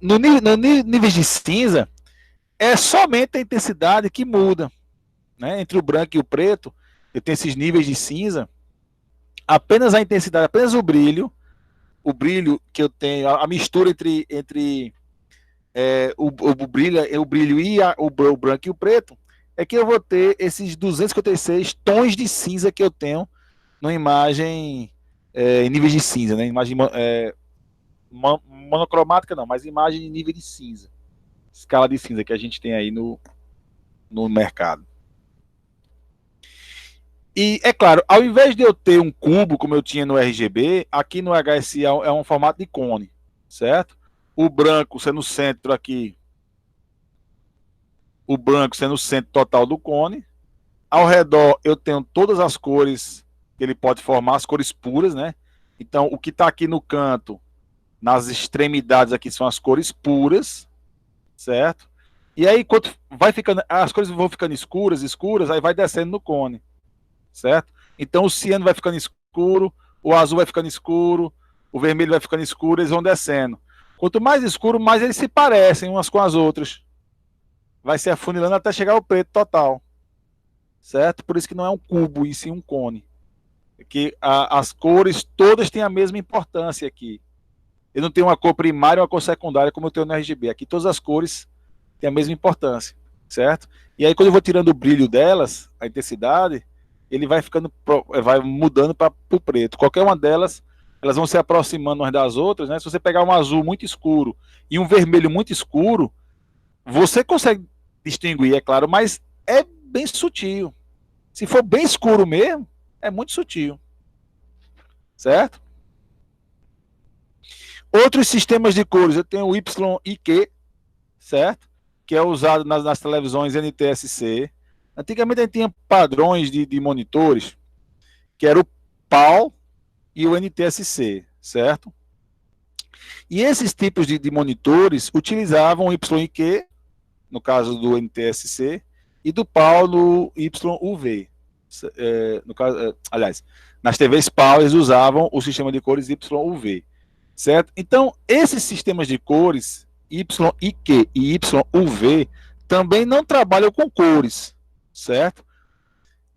no níveis de cinza é somente a intensidade que muda, né? Entre o branco e o preto, eu tenho esses níveis de cinza, apenas a intensidade, apenas o brilho que eu tenho, a mistura entre o brilho e o branco e o preto, é que eu vou ter esses 256 tons de cinza que eu tenho numa imagem em níveis de cinza, né? Imagem monocromática não, mas imagem de nível de cinza, escala de cinza que a gente tem aí no mercado. E, é claro, ao invés de eu ter um cubo, como eu tinha no RGB, aqui no HSI é um formato de cone, certo? O branco sendo o centro aqui, o branco sendo o centro total do cone. Ao redor eu tenho todas as cores que ele pode formar, as cores puras, né? Então, o que está aqui no canto, nas extremidades aqui, são as cores puras, certo? E aí, quando vai ficando, as cores vão ficando escuras, aí vai descendo no cone, certo? Então, o ciano vai ficando escuro, o azul vai ficando escuro, o vermelho vai ficando escuro, eles vão descendo. Quanto mais escuro, mais eles se parecem umas com as outras. Vai se afunilando até chegar ao preto total, certo? Por isso que não é um cubo, e sim um cone. Que as cores todas têm a mesma importância aqui. Eu não tenho uma cor primária e uma cor secundária como eu tenho no RGB. Aqui todas as cores têm a mesma importância, certo? E aí quando eu vou tirando o brilho delas, a intensidade, ele vai mudando para o preto. Qualquer uma delas, elas vão se aproximando umas das outras, né? Se você pegar um azul muito escuro e um vermelho muito escuro, você consegue distinguir, é claro, mas é bem sutil. Se for bem escuro mesmo, é muito sutil, certo? Outros sistemas de cores, eu tenho o YIQ, certo? Que é usado nas televisões NTSC. Antigamente a gente tinha padrões de monitores, que era o PAL e o NTSC, certo? E esses tipos de monitores utilizavam o YIQ, no caso do NTSC, e do PAL no YUV. No caso, aliás, nas TVs PAL eles usavam o sistema de cores YUV, certo? Então, esses sistemas de cores, YIQ e YUV, também não trabalham com cores, certo?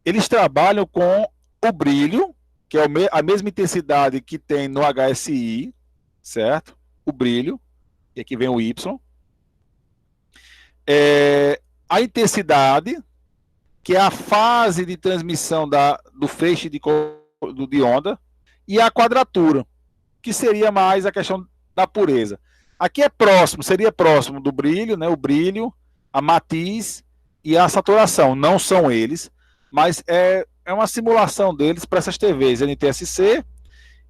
Eles trabalham com o brilho, que é a mesma intensidade que tem no HSI, certo? O brilho, e aqui vem o Y. A intensidade, que é a fase de transmissão do feixe de onda, e a quadratura, que seria mais a questão da pureza. Aqui seria próximo do brilho, né? O brilho, a matiz e a saturação. Não são eles, mas é uma simulação deles para essas TVs NTSC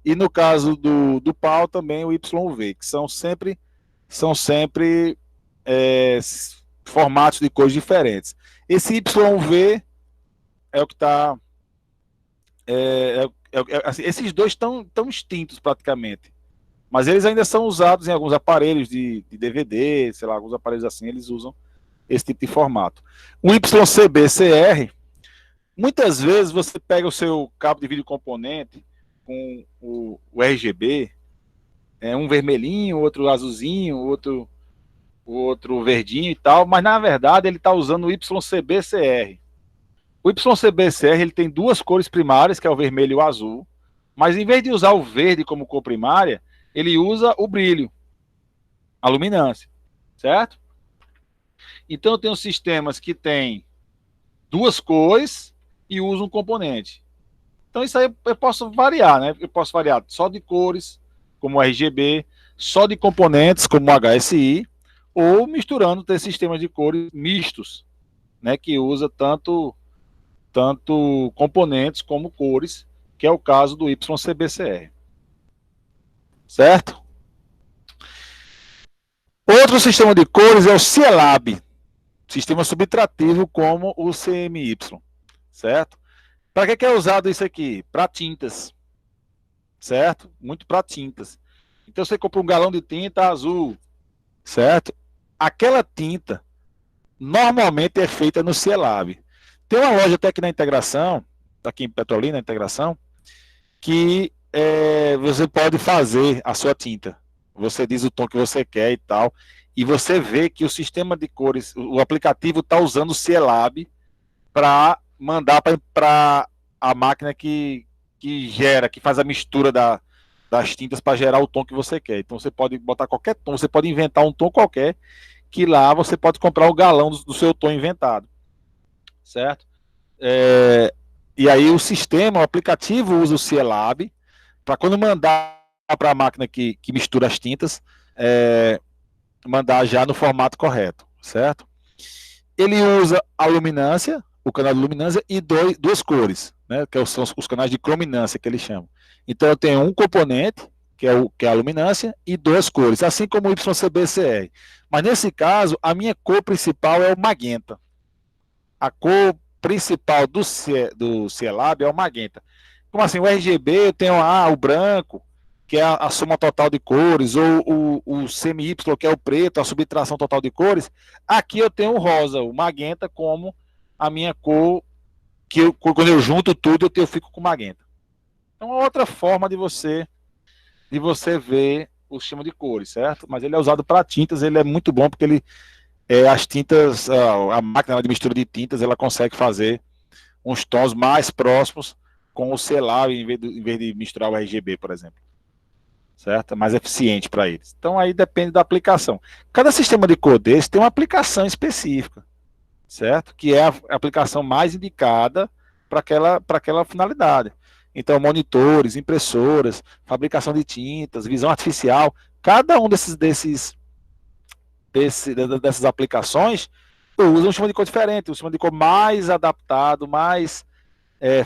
e no caso do PAL também o YUV, que são sempre formatos de cores diferentes. Esse YUV é o que está... assim, esses dois estão extintos praticamente, mas eles ainda são usados em alguns aparelhos de DVD, sei lá, alguns aparelhos assim, eles usam esse tipo de formato. O YCB-CR, muitas vezes você pega o seu cabo de vídeo componente com o RGB, um vermelhinho, outro azulzinho, outro verdinho e tal, mas na verdade ele está usando o YCB-CR. O YCB-CR ele tem duas cores primárias, que é o vermelho e o azul, mas em vez de usar o verde como cor primária, ele usa o brilho, a luminância, certo? Então eu tenho sistemas que têm duas cores e usam um componente. Então isso aí eu posso variar, né? Eu posso variar só de cores, como o RGB, só de componentes, como o HSI, ou misturando ter sistemas de cores mistos, né? Que usa tanto tanto componentes como cores, que é o caso do YCBCR. Certo? Outro sistema de cores é o CIELAB, sistema subtrativo como o CMY, certo? Para que é usado isso aqui? Para tintas, certo? Muito para tintas. Então você compra um galão de tinta azul, certo? Aquela tinta normalmente é feita no CIELAB. Tem uma loja até aqui na Integração, aqui em Petrolina, na Integração, que você pode fazer a sua tinta. Você diz o tom que você quer e tal, e você vê que o sistema de cores, o aplicativo está usando o CIELAB para mandar para a máquina que gera, que faz a mistura das tintas para gerar o tom que você quer. Então você pode botar qualquer tom, você pode inventar um tom qualquer, que lá você pode comprar o galão do seu tom inventado. Certo? E aí o sistema, o aplicativo usa o CIELAB para quando mandar para a máquina que mistura as tintas, mandar já no formato correto, certo? Ele usa a luminância, o canal de luminância e duas cores, né? Que são os canais de crominância que eles chamam. Então eu tenho um componente, que é a luminância, e duas cores, assim como o YCBCR. Mas nesse caso, a minha cor principal é o magenta. A cor principal do CIELAB é o magenta. Como assim? O RGB eu tenho o branco, que é a soma total de cores, ou o CMY, que é o preto, a subtração total de cores. Aqui eu tenho o rosa, o magenta, como a minha cor, que quando eu junto tudo, eu fico com magenta. Então, é outra forma de você ver o sistema de cores, certo? Mas ele é usado para tintas, ele é muito bom, porque as tintas, a máquina de mistura de tintas, ela consegue fazer uns tons mais próximos com o CIELAB, em vez de misturar o RGB, por exemplo. Certo? É mais eficiente para eles. Então aí depende da aplicação. Cada sistema de cor desse tem uma aplicação específica, certo? Que é a aplicação mais indicada para aquela finalidade. Então, monitores, impressoras, fabricação de tintas, visão artificial, cada um dessas aplicações usa um sistema de cor diferente, um sistema de cor mais adaptado, mais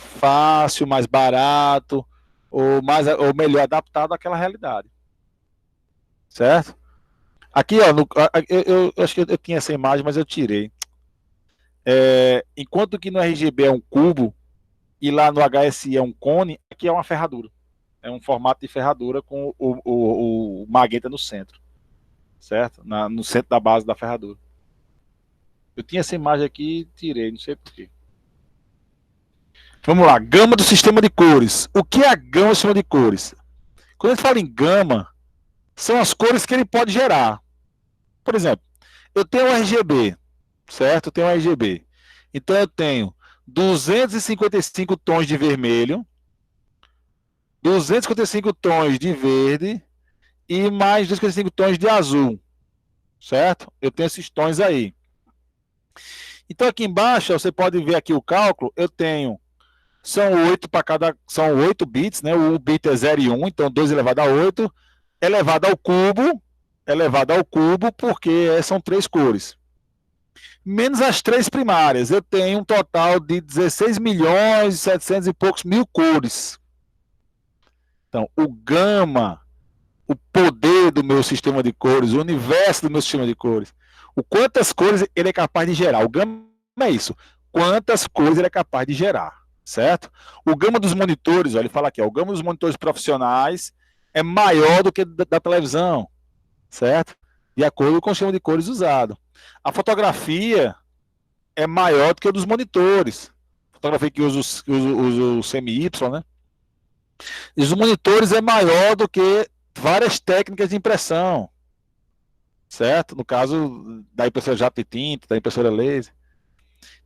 fácil, mais barato, ou melhor adaptado àquela realidade. Certo? Aqui, ó, eu acho que eu tinha essa imagem, mas eu tirei. Enquanto que no RGB é um cubo, e lá no HSI é um cone, aqui é uma ferradura. É um formato de ferradura com o magenta no centro. Certo? No centro da base da ferradura. Eu tinha essa imagem aqui e tirei, não sei porquê. Vamos lá, gama do sistema de cores. O que é a gama do sistema de cores? Quando a gente fala em gama, são as cores que ele pode gerar. Por exemplo, eu tenho um RGB, certo? Eu tenho um RGB. Então eu tenho 255 tons de vermelho, 255 tons de verde e mais 255 tons de azul, certo? Eu tenho esses tons aí. Então aqui embaixo, você pode ver aqui o cálculo, eu tenho, são 8 bits, né? O bit é 0 e 1, então 2 elevado a 8, elevado ao cubo, porque são 3 cores. Menos as 3 primárias, eu tenho um total de 16 milhões e 700 e poucos mil cores. Então, o gama, o poder do meu sistema de cores, o universo do meu sistema de cores, o quantas cores ele é capaz de gerar. O gama é isso, quantas cores ele é capaz de gerar, certo? O gama dos monitores, ó, ele fala aqui, ó, o gama dos monitores profissionais é maior do que da televisão, certo? De acordo com o sistema de cores usado. A fotografia é maior do que o dos monitores. Fotografia que usa o CMY, né? E os monitores é maior do que várias técnicas de impressão. Certo? No caso da impressora jato de tinta, da impressora laser.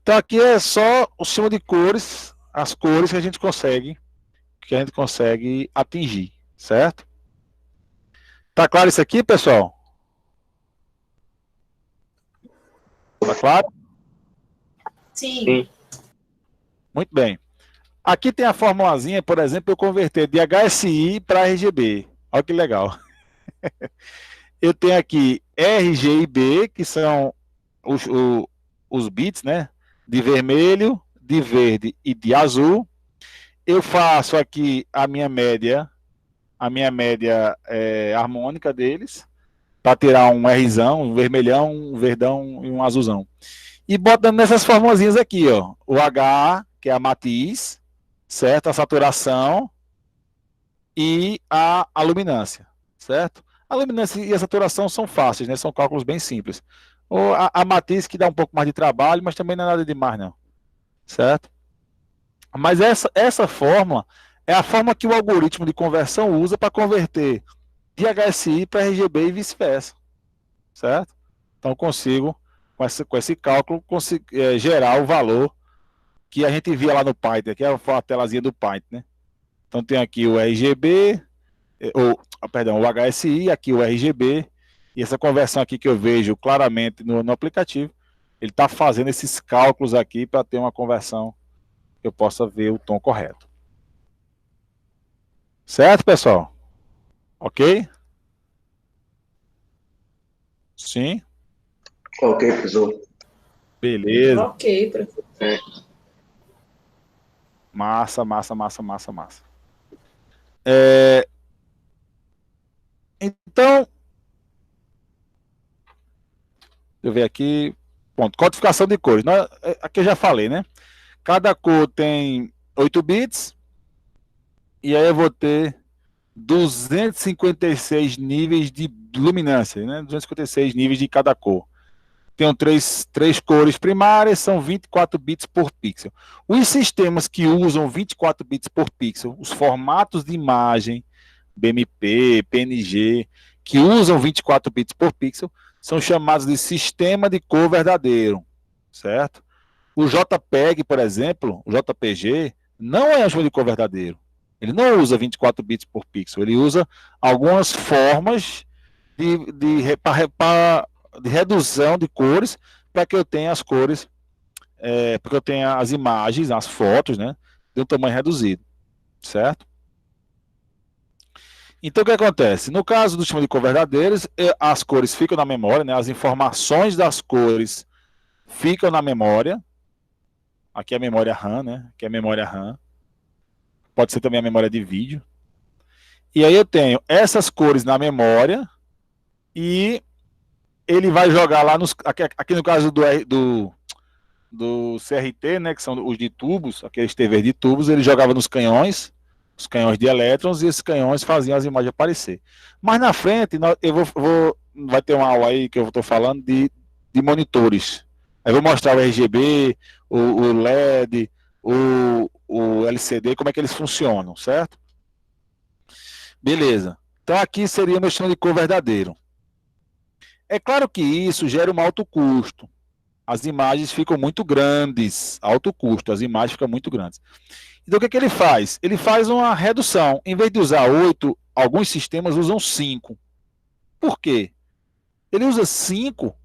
Então aqui é só o sistema de cores, as cores que a gente consegue atingir. Certo? Tá claro isso aqui, pessoal? Tá claro?
Sim.
Muito bem. Aqui tem a formulazinha, por exemplo, eu converter de HSI para RGB. Olha que legal. Eu tenho aqui RG e B, que são os bits, né? De vermelho, de verde e de azul. Eu faço aqui a minha média harmônica deles, para tirar um Rzão, um vermelhão, um verdão e um azulzão. E botando nessas formulazinhas aqui, ó, o H, que é a matiz, certo? A saturação e a luminância, certo? A luminância e a saturação são fáceis, né? São cálculos bem simples. Ou a matiz que dá um pouco mais de trabalho, mas também não é nada demais, não. Certo? Mas essa fórmula é a forma que o algoritmo de conversão usa para converter de HSI para RGB e vice-versa. Certo? Então eu consigo, com esse cálculo, gerar o valor que a gente via lá no Python, que é a telazinha do Python, né? Então tem aqui o RGB, o HSI, aqui o RGB, e essa conversão aqui que eu vejo claramente no aplicativo, ele está fazendo esses cálculos aqui para ter uma conversão que eu possa ver o tom correto. Certo, pessoal? Ok? Sim?
Ok, professor.
Beleza.
Ok, professor.
Massa. Então, deixa eu ver aqui. Ponto. Codificação de cores. Aqui eu já falei, né? Cada cor tem 8 bits. E aí eu vou ter 256 níveis de luminância, né? 256 níveis de cada cor. Tenho três cores primárias, são 24 bits por pixel. Os sistemas que usam 24 bits por pixel, os formatos de imagem, BMP, PNG, que usam 24 bits por pixel, são chamados de sistema de cor verdadeiro, certo? O JPEG, por exemplo, o JPG, não é um sistema de cor verdadeiro. Ele não usa 24 bits por pixel, ele usa algumas formas de redução de cores para que eu tenha as cores, para que eu tenha as imagens, as fotos, né, de um tamanho reduzido, certo? Então o que acontece? No caso do sistema de cor verdadeiros, as cores ficam na memória, né, as informações das cores ficam na memória. Aqui é a memória RAM, né? Aqui é a memória RAM. Pode ser também a memória de vídeo. E aí eu tenho essas cores na memória e ele vai jogar lá aqui no caso do CRT, né, que são os de tubos, aqueles TVs de tubos, ele jogava nos canhões, os canhões de elétrons, e esses canhões faziam as imagens aparecer. Mas na frente, vai ter uma aula aí que eu estou falando de monitores. Aí eu vou mostrar o RGB, o LED, o LCD, como é que eles funcionam, certo? Beleza. Então aqui seria meu sistema de cor verdadeiro. É claro que isso gera um alto custo. As imagens ficam muito grandes, alto custo, as imagens ficam muito grandes. Então o que ele faz? Ele faz uma redução. Em vez de usar 8, alguns sistemas usam 5. Por quê? Ele usa 5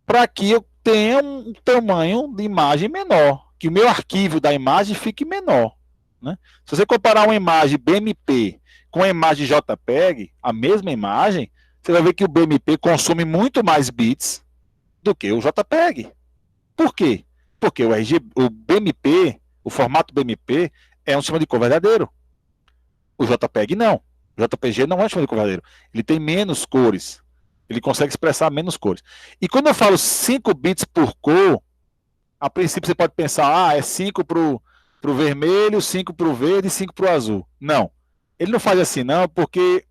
para que eu tenha um tamanho de imagem menor, que o meu arquivo da imagem fique menor, né? Se você comparar uma imagem BMP com a imagem JPEG, a mesma imagem, você vai ver que o BMP consome muito mais bits do que o JPEG. Por quê? Porque o BMP, o formato BMP, é um sistema de cor verdadeiro. O JPEG não. O JPG não é um sistema de cor verdadeiro. Ele tem menos cores. Ele consegue expressar menos cores. E quando eu falo 5 bits por cor, a princípio você pode pensar, é 5 para o vermelho, 5 para o verde e 5 para o azul. Não. Ele não faz assim, não, porque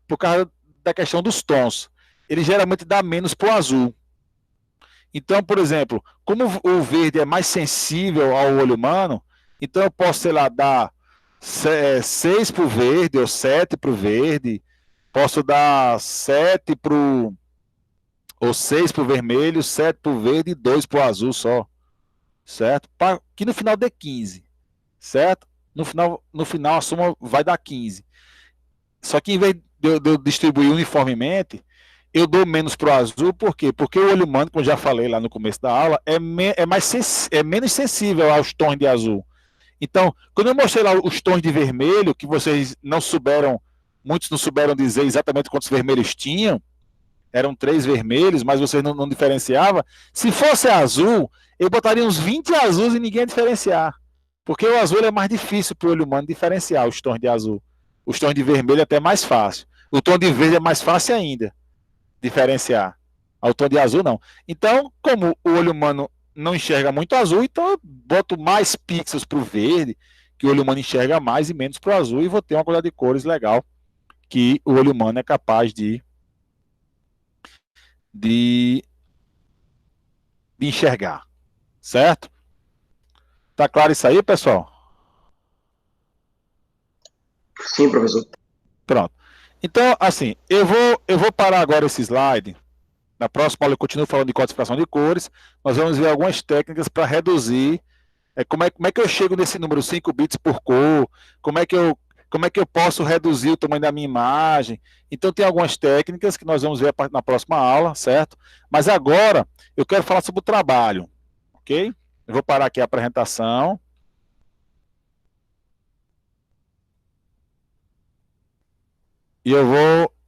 por causa da questão dos tons. Ele geralmente dá menos para o azul. Então, por exemplo, como o verde é mais sensível ao olho humano, então eu posso, sei lá, dar 6 para o verde ou 7 para o verde, posso dar 7 para o... ou 6 para o vermelho, 7 para o verde e 2 para o azul só, certo? Que no final dê 15, certo? No final a soma vai dar 15. Só que em vez de eu distribuir uniformemente, eu dou menos para o azul, por quê? Porque o olho humano, como eu já falei lá no começo da aula, é menos sensível aos tons de azul. Então, quando eu mostrei lá os tons de vermelho, que vocês não souberam, muitos não souberam dizer exatamente quantos vermelhos tinham, eram 3 vermelhos, mas vocês não diferenciavam. Se fosse azul, eu botaria uns 20 azuis e ninguém ia diferenciar. Porque o azul é mais difícil para o olho humano diferenciar os tons de azul. Os tons de vermelho é até mais fácil. O tom de verde é mais fácil ainda diferenciar. O tom de azul não. Então, como o olho humano não enxerga muito azul, então eu boto mais pixels para o verde, que o olho humano enxerga mais, e menos para o azul, e vou ter uma quantidade de cores legal que o olho humano é capaz de enxergar. Certo? Tá claro isso aí, pessoal?
Sim, professor.
Pronto. Então, assim, eu vou parar agora esse slide. Na próxima aula eu continuo falando de codificação de cores. Nós vamos ver algumas técnicas para reduzir. Como é que eu chego nesse número 5 bits por cor? Como é que eu posso reduzir o tamanho da minha imagem? Então, tem algumas técnicas que nós vamos ver na próxima aula, certo? Mas agora, eu quero falar sobre o trabalho, ok? Eu vou parar aqui a apresentação. E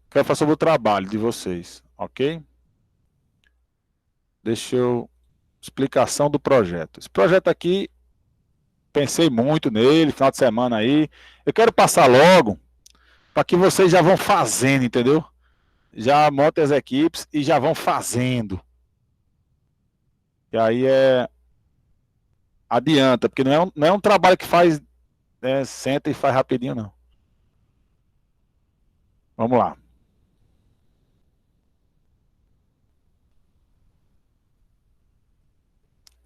quero falar sobre o trabalho de vocês, ok? Deixa eu... Explicação do projeto. Esse projeto aqui, pensei muito nele, final de semana aí. Eu quero passar logo, para que vocês já vão fazendo, entendeu? Já montem as equipes e já vão fazendo. E aí adianta, porque não é um trabalho que faz, né, senta e faz rapidinho, não. Vamos lá.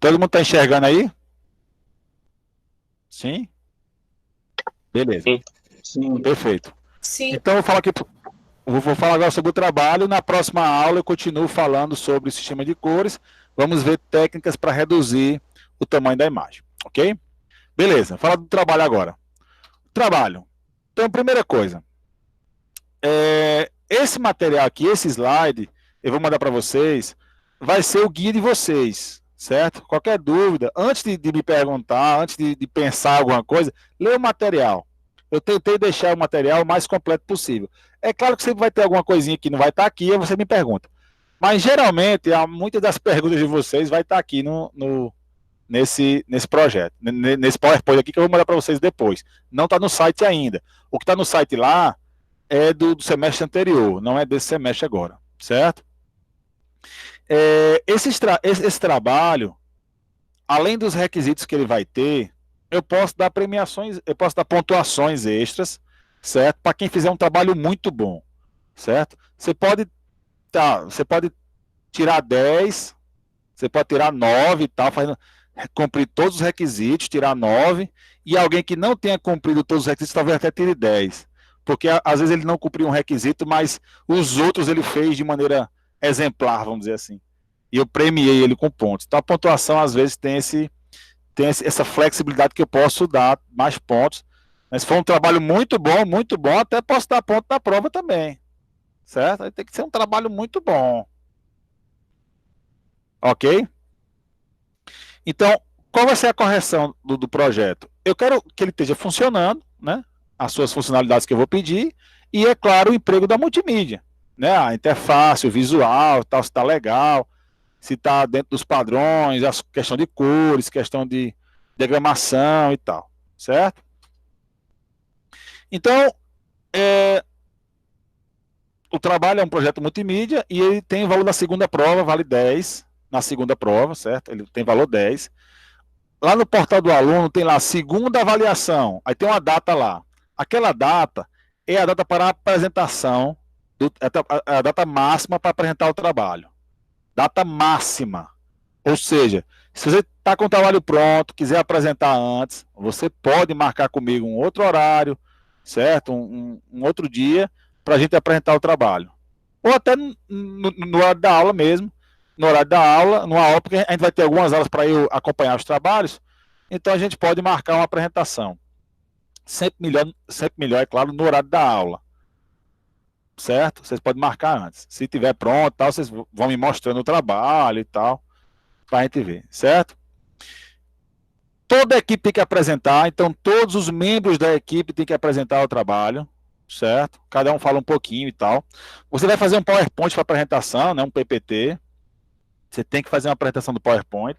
Todo mundo está enxergando aí? Sim? Beleza.
Sim.
Perfeito.
Sim.
Então, vou falar agora sobre o trabalho. Na próxima aula, eu continuo falando sobre o sistema de cores. Vamos ver técnicas para reduzir o tamanho da imagem. Ok? Beleza. Fala do trabalho agora. Trabalho. Então, primeira coisa. Esse material aqui, esse slide, eu vou mandar para vocês, vai ser o guia de vocês, certo? Qualquer dúvida, antes de me perguntar, antes de pensar alguma coisa, lê o material. Eu tentei deixar o material o mais completo possível. É claro que sempre vai ter alguma coisinha que não vai estar aqui, e você me pergunta. Mas, geralmente, muitas das perguntas de vocês vai estar aqui nesse projeto, nesse PowerPoint aqui que eu vou mandar para vocês depois. Não está no site ainda. O que está no site lá é do semestre anterior, não é desse semestre agora, certo? Esse trabalho, além dos requisitos que ele vai ter, eu posso dar premiações, eu posso dar pontuações extras, certo? Para quem fizer um trabalho muito bom, certo? Você pode tirar 10, você pode tirar 9 e tal, cumprir todos os requisitos, tirar 9, e alguém que não tenha cumprido todos os requisitos talvez até tire 10. Porque às vezes ele não cumpriu um requisito, mas os outros ele fez de maneira exemplar, vamos dizer assim. E eu premiei ele com pontos. Então a pontuação às vezes tem essa flexibilidade que eu posso dar mais pontos. Mas se for um trabalho muito bom, até posso dar ponto na prova também. Certo? Aí tem que ser um trabalho muito bom. Ok? Então, qual vai ser a correção do projeto? Eu quero que ele esteja funcionando, né? As suas funcionalidades que eu vou pedir, e, é claro, o emprego da multimídia, né? A interface, o visual, tal, se está legal, se está dentro dos padrões, a questão de cores, questão de diagramação e tal, certo? Então, o trabalho é um projeto multimídia e ele tem o valor da segunda prova, vale 10 na segunda prova, certo? Ele tem valor 10. Lá no portal do aluno tem lá segunda avaliação, aí tem uma data lá. Aquela data é a data para a apresentação, a data máxima para apresentar o trabalho. Data máxima. Ou seja, se você está com o trabalho pronto, quiser apresentar antes, você pode marcar comigo um outro horário, certo? Um outro dia, para a gente apresentar o trabalho. Ou até no horário da aula mesmo, no horário da aula, numa aula, porque a gente vai ter algumas aulas para eu acompanhar os trabalhos, então a gente pode marcar uma apresentação. Sempre melhor, é claro, no horário da aula. Certo? Vocês podem marcar antes. Se tiver pronto, tal, vocês vão me mostrando o trabalho e tal, para a gente ver, certo? Toda a equipe tem que apresentar, então todos os membros da equipe têm que apresentar o trabalho, certo? Cada um fala um pouquinho e tal. Você vai fazer um PowerPoint para apresentação, né, um PPT. Você tem que fazer uma apresentação do PowerPoint,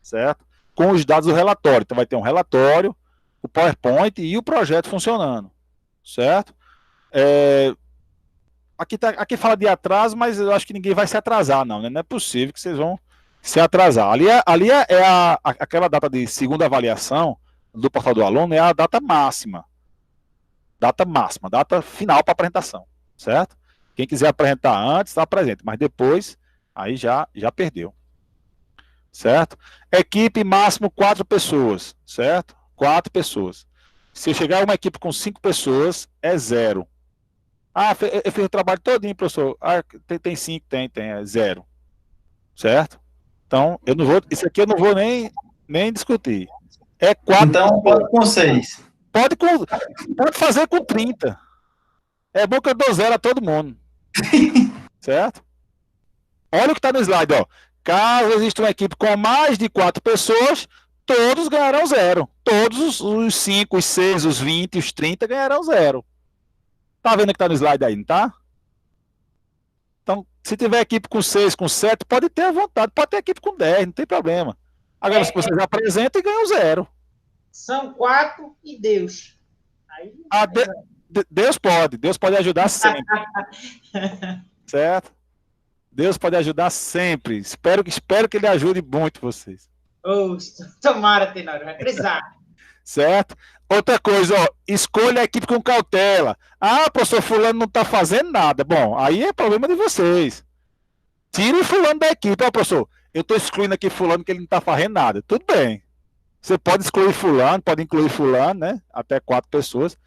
certo? Com os dados do relatório. Então vai ter um relatório, o PowerPoint e o projeto funcionando, certo? Aqui fala de atraso, mas eu acho que ninguém vai se atrasar, não, né? Não é possível que vocês vão se atrasar. Ali é aquela data de segunda avaliação do portal do aluno, é a data máxima. Data final para apresentação, certo? Quem quiser apresentar antes, está presente, mas depois, aí já perdeu, certo? Equipe máximo 4 pessoas, certo? 4 pessoas. Se chegar uma equipe com 5 pessoas, é 0. Eu fiz o trabalho todinho, professor. Tem 5, tem, é 0. Certo? Então, isso aqui eu não vou nem discutir. É 4.
Então, pode com 6.
Pode fazer com 30. É bom que eu dou 0 a todo mundo. Certo? Olha o que está no slide, ó. Caso exista uma equipe com mais de 4 pessoas, todos ganharão 0. Todos os 5, os 6, os 20, os 30 ganharão 0. Tá vendo que tá no slide aí, não tá? Então, se tiver equipe com 6, com 7, pode ter à vontade. Pode ter equipe com 10, não tem problema. Agora, se vocês apresentam e ganham 0.
São 4 e Deus. Aí,
Deus pode ajudar sempre. Certo? Deus pode ajudar sempre. Espero que ele ajude muito vocês.
Tomara, Tenório, vai precisar.
Certo? Outra coisa, ó, escolha a equipe com cautela. Professor, fulano não está fazendo nada. Bom, aí é problema de vocês. Tire o fulano da equipe. Professor, eu estou excluindo aqui fulano que ele não está fazendo nada. Tudo bem. Você pode excluir fulano, pode incluir fulano, né? Até 4 pessoas.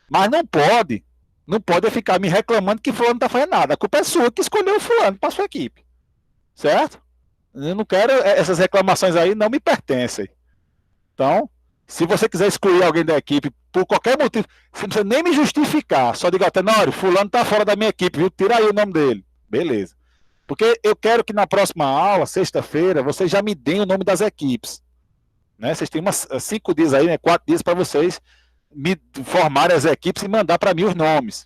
Mas não pode ficar me reclamando que fulano não está fazendo nada. A culpa é sua que escolheu o fulano para sua equipe. Certo? Eu não quero, essas reclamações aí não me pertencem. Então, se você quiser excluir alguém da equipe por qualquer motivo, você não precisa nem me justificar. Só diga, Tenório, fulano está fora da minha equipe, viu? Tira aí o nome dele. Beleza. Porque eu quero que na próxima aula, sexta-feira, vocês já me deem o nome das equipes. Né? Vocês têm 5 dias aí, né? 4 dias para vocês me formarem as equipes e mandar para mim os nomes.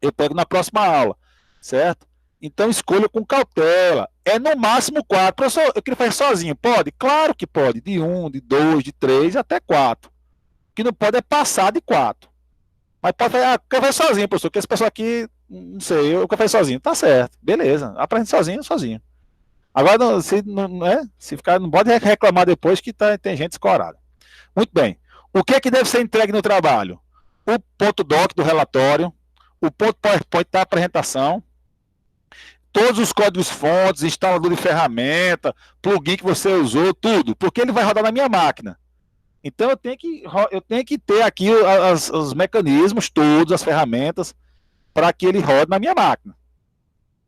Eu pego na próxima aula, certo? Então escolha com cautela. É no máximo 4. Professor, eu queria fazer sozinho. Pode? Claro que pode. De 1, de 2, de 3 até 4. O que não pode é passar de 4. Mas pode fazer, eu quero fazer sozinho, professor. Porque esse pessoal aqui, não sei, eu quero fazer sozinho. Tá certo. Beleza. Aprende sozinho. Agora, se ficar, não pode reclamar depois que tem gente escorada. Muito bem. O que é que deve ser entregue no trabalho? O ponto doc do relatório, o ponto PowerPoint da apresentação, todos os códigos fontes, instalador de ferramenta, plugin que você usou, tudo, porque ele vai rodar na minha máquina. Então eu tenho que ter aqui os mecanismos todos, as ferramentas, para que ele rode na minha máquina.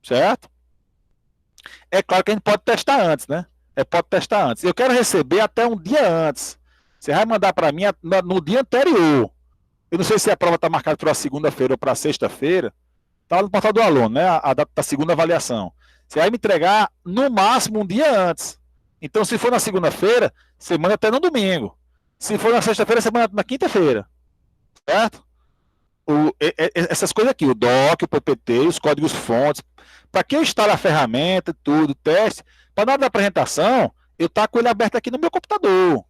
Certo? É claro que a gente pode testar antes, né? Pode testar antes. Eu quero receber até um dia antes. Você vai mandar para mim no dia anterior. Eu não sei se a prova está marcada para segunda-feira ou para sexta-feira. Está no portal do aluno, né? A data da segunda avaliação. Você vai me entregar no máximo um dia antes. Então, se for na segunda-feira, você manda até no domingo. Se for na sexta-feira, você manda na quinta-feira. Certo? Essas coisas aqui, o doc, o PPT, os códigos fontes. Para que eu instale a ferramenta, tudo, teste. Para na hora da apresentação, eu estou com ele aberto aqui no meu computador.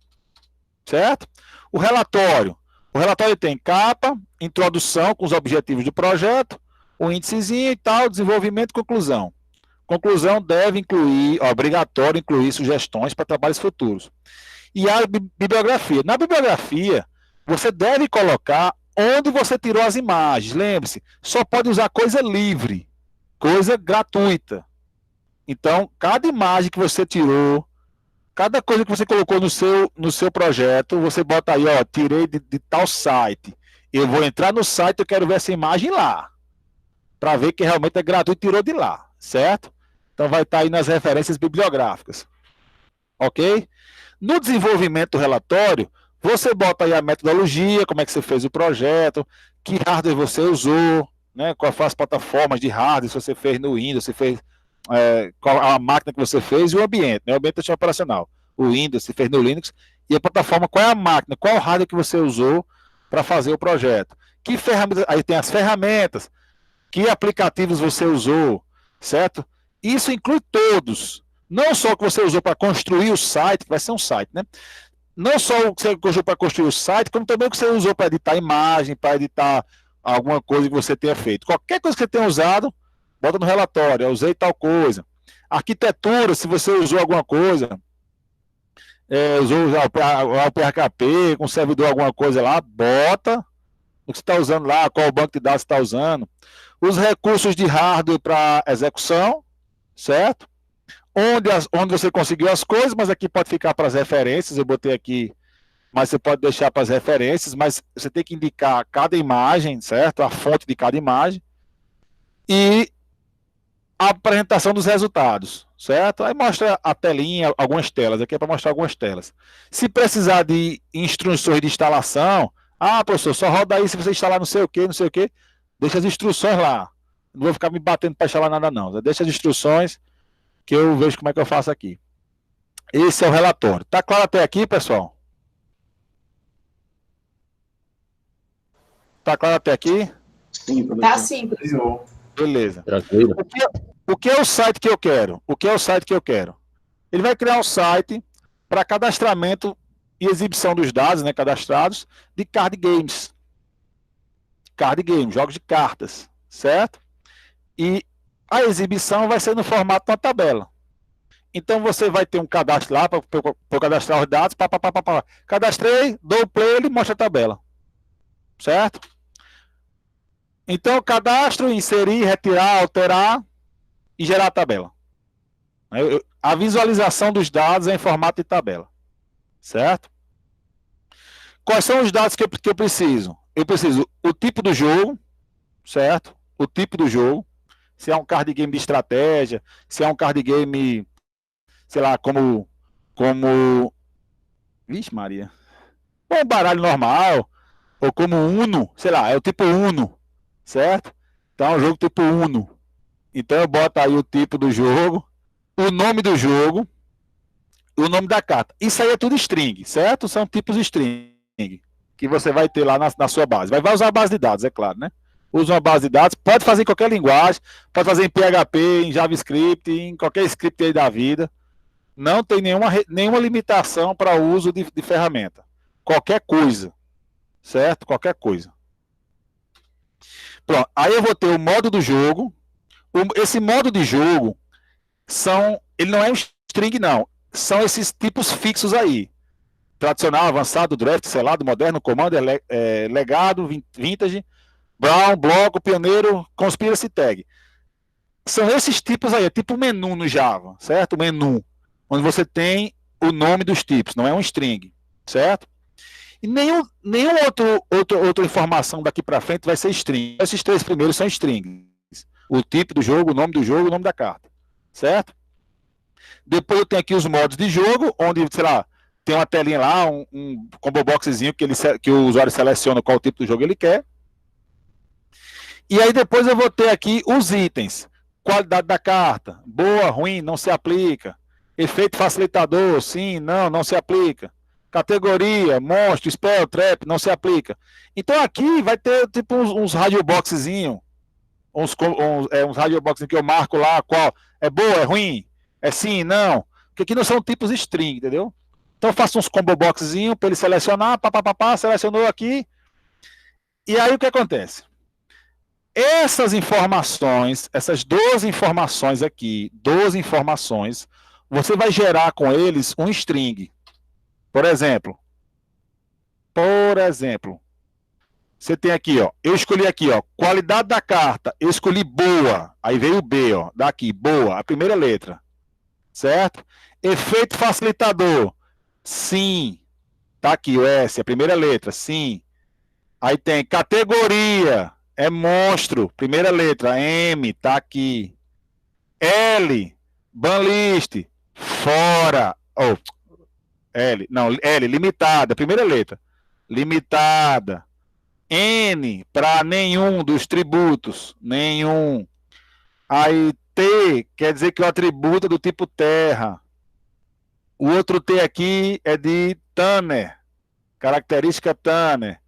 Certo? O relatório. O relatório tem capa, introdução com os objetivos do projeto, o índicezinho e tal, desenvolvimento e conclusão. Conclusão deve incluir, obrigatório incluir sugestões para trabalhos futuros. E a bibliografia. Na bibliografia, você deve colocar onde você tirou as imagens. Lembre-se, só pode usar coisa livre, coisa gratuita. Então, cada imagem que você tirou, cada coisa que você colocou no seu projeto, você bota aí, ó, tirei de tal site. Eu vou entrar no site, eu quero ver essa imagem lá. Para ver que realmente é gratuito, tirou de lá, certo? Então vai estar aí nas referências bibliográficas. Ok? No desenvolvimento do relatório, você bota aí a metodologia, como é que você fez o projeto, que hardware você usou, né? Quais foram as plataformas de hardware, se você fez no Windows, se fez qual a máquina que você fez e o ambiente, né? O ambiente operacional. O Windows, se fez no Linux, e a plataforma, qual é a máquina, qual o hardware que você usou para fazer o projeto. Que ferramentas, aí tem as ferramentas, que aplicativos você usou, certo? Isso inclui todos. Não só o que você usou para construir o site, vai ser um site, né? Não só o que você usou para construir o site, como também o que você usou para editar imagem, para editar alguma coisa que você tenha feito. Qualquer coisa que você tenha usado, bota no relatório, eu usei tal coisa. Arquitetura, se você usou alguma coisa, usou o PHP, com servidor alguma coisa lá, bota o que você está usando lá, qual banco de dados você está usando. Os recursos de hardware para execução, certo? Onde você conseguiu as coisas, mas aqui pode ficar para as referências, eu botei aqui, mas você pode deixar para as referências, mas você tem que indicar cada imagem, certo? A fonte de cada imagem. E a apresentação dos resultados, certo? Aí mostra a telinha, algumas telas, aqui é para mostrar algumas telas. Se precisar de instruções de instalação, professor, só roda aí se você instalar não sei o que, deixa as instruções lá. Não vou ficar me batendo para instalar nada não, deixa as instruções que eu vejo como é que eu faço aqui. Esse é o relatório. Tá claro até aqui, pessoal? Tá claro até aqui?
Sim, professor.
Tá sim, professor.
Beleza.
Tranquilo.
O que é o site que eu quero? O que é o site que eu quero? Ele vai criar um site para cadastramento e exibição dos dados, né, cadastrados, de card games. Card games, jogos de cartas, certo? E a exibição vai ser no formato de uma tabela. Então você vai ter um cadastro lá para cadastrar os dados. Cadastrei, dou o play, ele mostra a tabela. Certo? Então, cadastro, inserir, retirar, alterar e gerar a tabela. A visualização dos dados é em formato de tabela. Certo? Quais são os dados que eu preciso? Eu preciso o tipo do jogo, certo? O tipo do jogo. Se é um card game de estratégia, se é um card game, sei lá, como vixe Maria, ou um baralho normal, ou como Uno, sei lá, é o tipo Uno, certo? Então é um jogo tipo Uno. Então eu boto aí o tipo do jogo, o nome do jogo, o nome da carta. Isso aí é tudo string, certo? São tipos string que você vai ter lá na sua base. Vai usar a base de dados, é claro, né? Usa uma base de dados, pode fazer em qualquer linguagem, pode fazer em PHP, em JavaScript, em qualquer script aí da vida. Não tem nenhuma limitação para o uso de ferramenta. Qualquer coisa, certo? Qualquer coisa. Pronto, aí eu vou ter o modo do jogo. Esse modo de jogo ele não é um string, não. São esses tipos fixos aí. Tradicional, avançado, draft, selado, moderno, comando, legado, vintage, brown, bloco, pioneiro, conspiracy tag. São esses tipos aí, é tipo menu no Java, certo? Menu, onde você tem o nome dos tipos, não é um string, certo? E nenhuma outra informação daqui para frente vai ser string. Esses três primeiros são strings. O tipo do jogo, o nome do jogo, o nome da carta, certo? Depois eu tenho aqui os modos de jogo, onde, sei lá, tem uma telinha lá, um combo boxzinho que o usuário seleciona qual tipo de jogo ele quer. E aí depois eu vou ter aqui os itens. Qualidade da carta, boa, ruim, não se aplica. Efeito facilitador, sim, não se aplica. Categoria, monstro, spell, trap, não se aplica. Então aqui vai ter tipo uns radioboxzinhos, uns radioboxzinhos que eu marco lá, qual é boa, é ruim, é sim, não. Porque aqui não são tipos string, entendeu? Então eu faço uns combo boxzinhos para ele selecionar, selecionou aqui. E aí o que acontece? Essas informações, essas 12 informações aqui, 12 informações, você vai gerar com eles um string. Por exemplo, você tem aqui, ó, eu escolhi aqui, ó, qualidade da carta, eu escolhi boa, aí veio o B, ó, daqui, boa, a primeira letra, certo? Efeito facilitador, sim, tá aqui o S, a primeira letra, sim. Aí tem categoria, é monstro, primeira letra, M, tá aqui. L, banlist, fora. L, limitada, primeira letra. Limitada. N, para nenhum dos tributos, nenhum. Aí T, quer dizer que o atributo é do tipo terra. O outro T aqui é de Tanner, característica Tanner.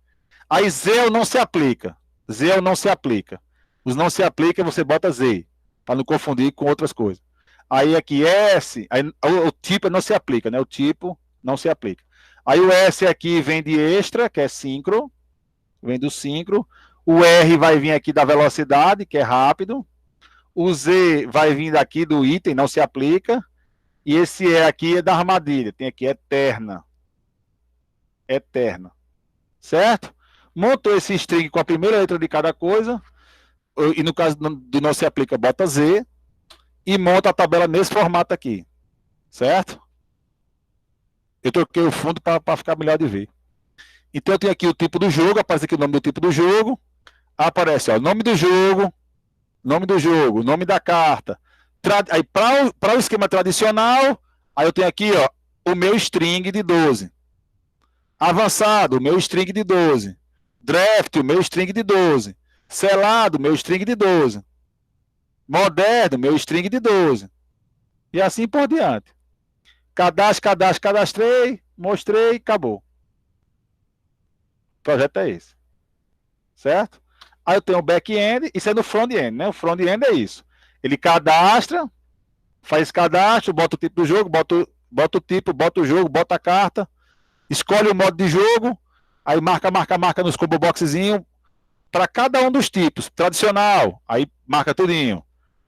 Aí Zeo não se aplica. Zeo não se aplica. Os não se aplica, você bota Z, para não confundir com outras coisas. Aí aqui S, aí o tipo não se aplica, né? O tipo não se aplica. Aí o S aqui vem de extra, que é síncro, vem do síncro. O R vai vir aqui da velocidade, que é rápido. O Z vai vir daqui do item, não se aplica. E esse E aqui é da armadilha, tem aqui eterna. Eterna. Certo? Montou esse string com a primeira letra de cada coisa, e no caso do não se aplica, bota Z, e monta a tabela nesse formato aqui. Certo? Eu troquei o fundo para ficar melhor de ver. Então eu tenho aqui o tipo do jogo, aparece aqui o nome do tipo do jogo, aparece ó, nome do jogo, nome da carta. Aí para o esquema tradicional, aí eu tenho aqui ó, o meu string de 12. Avançado, o meu string de 12. Draft, o meu string de 12. Selado, meu string de 12. Moderno, meu string de 12. E assim por diante. Cadastrei, mostrei, acabou. O projeto é esse. Certo? Aí eu tenho o back-end, isso é no front-end, né? O front-end é isso. Ele cadastra, faz cadastro, bota o tipo do jogo, bota o tipo, bota o jogo, bota a carta, escolhe o modo de jogo, aí marca nos combo boxzinho para cada um dos tipos. Tradicional, aí marca tudinho.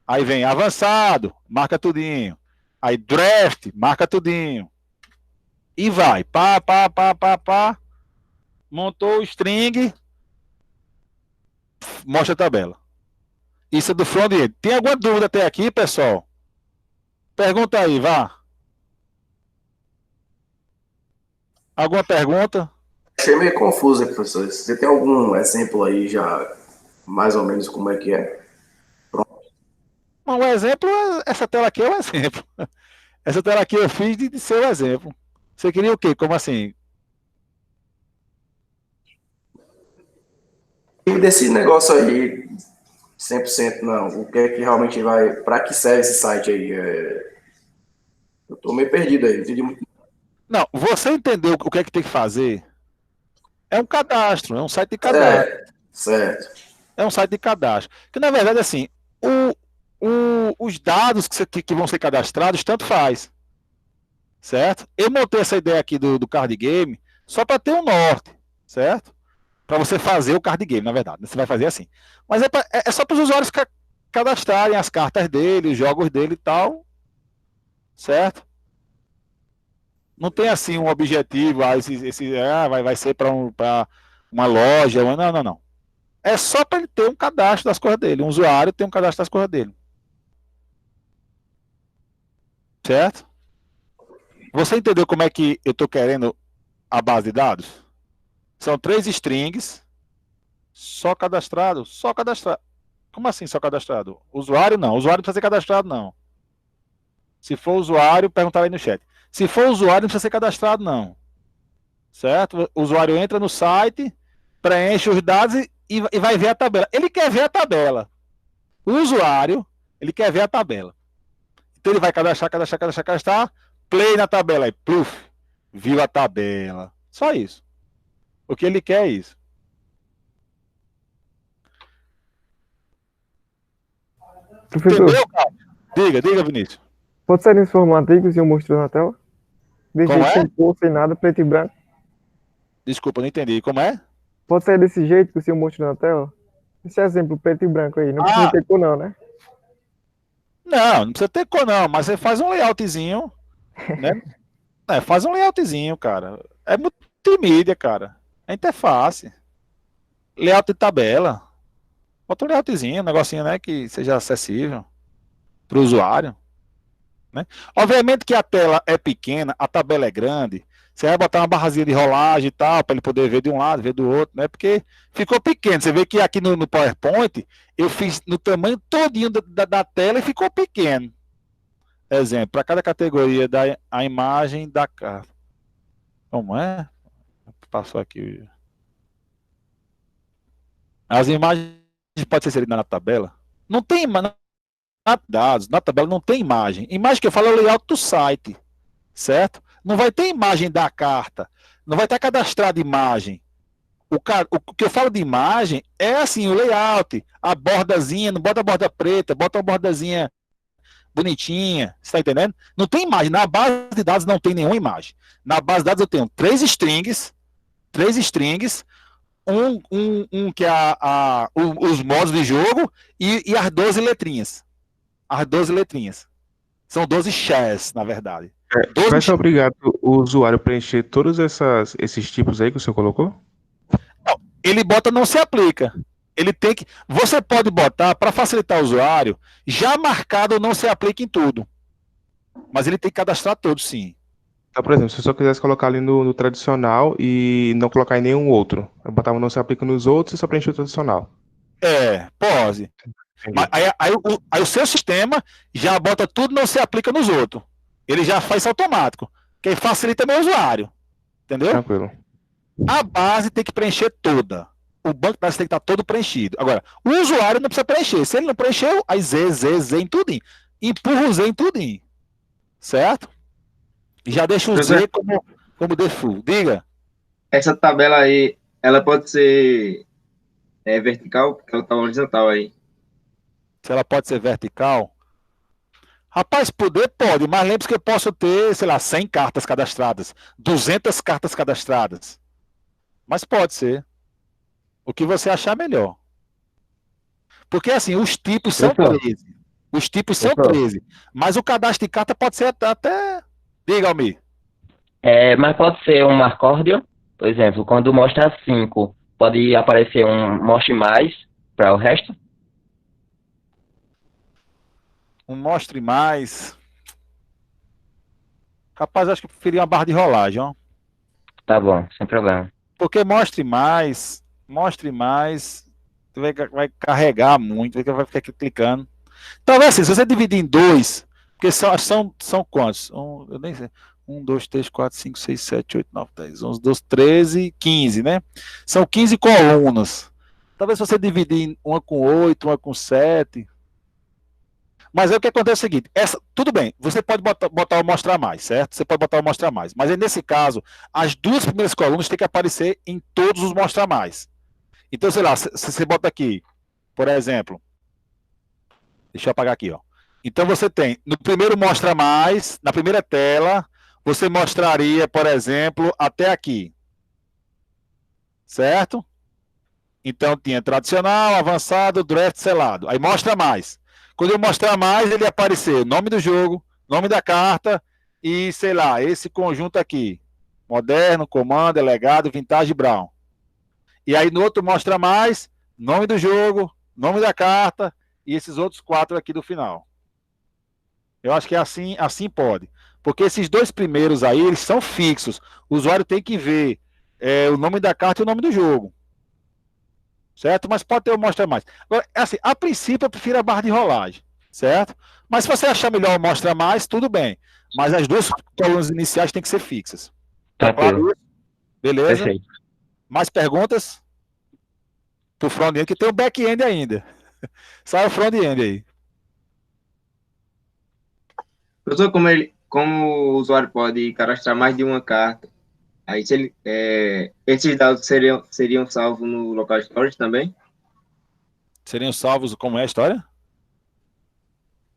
Aí vem avançado, marca tudinho. Aí draft, marca tudinho. E vai, pá. Montou o string, mostra a tabela. Isso é do front-end. Tem alguma dúvida até aqui, pessoal? Pergunta aí, vá. Alguma pergunta?
Achei meio confuso, professor. Você tem algum exemplo aí já, mais ou menos como é que é?
Um exemplo, essa tela aqui é um exemplo. Essa tela aqui eu fiz de ser um exemplo. Você queria o quê? Como assim?
E desse negócio aí, 100% não, o que é que realmente vai... Para que serve esse site aí? Eu tô meio perdido aí, não entendi muito.
Não, você entendeu o que é que tem que fazer? É um cadastro, é um site de cadastro.
Certo.
É um site de cadastro. Que na verdade, assim, os dados que vão ser cadastrados, tanto faz. Certo? Eu montei essa ideia aqui do card game só para ter um norte, certo? Para você fazer o card game, na verdade. Você vai fazer assim. Mas é só para os usuários cadastrarem as cartas dele, os jogos dele e tal. Certo? Não tem assim um objetivo, vai ser para uma loja. Não. É só para ele ter um cadastro das coisas dele. Um usuário tem um cadastro das coisas dele. Certo? Você entendeu como é que eu estou querendo a base de dados? São 3 strings, só cadastrado. Como assim só cadastrado? Usuário não. Usuário não precisa ser cadastrado, não. Se for usuário, perguntar aí no chat. Se for usuário, não precisa ser cadastrado, não. Certo? O usuário entra no site, preenche os dados e vai ver a tabela. Ele quer ver a tabela. O usuário, ele quer ver a tabela. Então ele vai cadastrar, play na tabela aí, pluf, viu a tabela. Só isso. O que ele quer é isso.
Professor,
entendeu, cara? Diga, Vinícius.
pode ser nesse formato aí que o senhor mostrou na tela? Desse
Como
jeito,
é?
sem cor, sem nada, preto e branco.
Desculpa, não entendi. Como é?
Pode ser desse jeito que o senhor mostrou na tela? Esse exemplo preto e branco aí. Não precisa ter cor não, né?
Não precisa ter cor, não. Mas você faz um layoutzinho, né? Faz um layoutzinho, cara. É multimídia, cara. A interface. Layout de tabela. Bota um layoutzinho, um negocinho, né? Que seja acessível para o usuário. Né? Obviamente que a tela é pequena, a tabela é grande. Você vai botar uma barrazinha de rolagem e tal, para ele poder ver de um lado, ver do outro, né? Porque ficou pequeno. Você vê que aqui no PowerPoint eu fiz no tamanho todinho da tela e ficou pequeno. Exemplo, para cada categoria a imagem da carta. Como é? Passou aqui. As imagens podem ser inseridas na tabela. Não tem dados, na tabela não tem imagem. Imagem que eu falo é o layout do site, certo? Não vai ter imagem da carta, não vai ter cadastrado imagem. O que eu falo de imagem é assim, o layout, a bordazinha, não bota a borda preta, bota uma bordazinha bonitinha, você tá entendendo? Não tem imagem, na base de dados não tem nenhuma imagem. Na base de dados eu tenho três strings, que é os modos de jogo e as 12 letrinhas. As 12 letrinhas. São 12 shares, na verdade.
Vai ser obrigado o usuário preencher todos esses tipos aí que o senhor colocou?
Não, ele bota não se aplica. Ele tem que. Você pode botar, para facilitar o usuário, já marcado não se aplica em tudo. Mas ele tem que cadastrar todos, sim.
Então, por exemplo, se eu só quisesse colocar ali no tradicional e não colocar em nenhum outro, eu botava não se aplica nos outros e só preencher o tradicional.
Pode. Mas aí o seu sistema já bota tudo não se aplica nos outros. Ele já faz isso automático. Que facilita meu usuário. Entendeu?
Tranquilo.
A base tem que preencher toda. O banco de dados tem que estar todo preenchido. Agora, o usuário não precisa preencher. Se ele não preencheu, aí Z em tudinho. Empurra o Z em tudinho. Certo? E já deixa o Z como default. Diga.
Essa tabela aí, ela pode ser vertical, porque ela tá horizontal aí.
Se ela pode ser vertical? Rapaz, poder pode, mas lembre-se que eu posso ter, sei lá, 100 cartas cadastradas, 200 cartas cadastradas. Mas pode ser. O que você achar melhor. Porque, assim, os tipos são 13. Os tipos são 13. Mas o cadastro de carta pode ser até... Diga, Almir.
Mas pode ser um acórdio, por exemplo, quando mostra 5, pode aparecer um mostre mais para o resto?
Um mostre mais. Rapaz, acho que eu preferia uma barra de rolagem, ó.
Tá bom, sem problema.
Porque mostre mais, vai carregar muito, vai ficar clicando. Talvez assim, se você dividir em dois, porque são quantos? Eu nem sei. 1, 2, 3, 4, 5, 6, 7, 8, 9, 10, 11, 12, 13, 15, né? São 15 colunas. Talvez se você dividir uma com 8, uma com 7. Mas aí o que acontece é o seguinte, tudo bem, você pode botar o mostrar mais, certo? Você pode botar o mostrar mais, mas aí nesse caso, as duas primeiras colunas têm que aparecer em todos os mostrar mais. Então, sei lá, se você bota aqui, por exemplo, deixa eu apagar aqui, ó. Então você tem, no primeiro mostra mais, na primeira tela, você mostraria, por exemplo, até aqui. Certo? Então tinha tradicional, avançado, draft, selado. Aí mostra mais. Quando eu mostrar mais, ele ia aparecer nome do jogo, nome da carta e, sei lá, esse conjunto aqui. Moderno, Commander, Legado, Vintage, Brown. E aí no outro mostra mais, nome do jogo, nome da carta e esses outros 4 aqui do final. Eu acho que assim pode. Porque esses dois primeiros aí, eles são fixos. O usuário tem que ver o nome da carta e o nome do jogo. Certo? Mas pode ter o mostra mais. Agora, assim, a princípio eu prefiro a barra de rolagem, certo? Mas se você achar melhor o mostra mais, tudo bem. Mas as duas colunas iniciais têm que ser fixas. Tá claro? Beleza?
Perfeito.
Mais perguntas? Pro front-end, que tem o back-end ainda. Sai o front-end aí.
Professor, como o usuário pode cadastrar mais de uma carta? Aí, se esses dados seriam salvos no local storage também?
Seriam salvos, como é a história?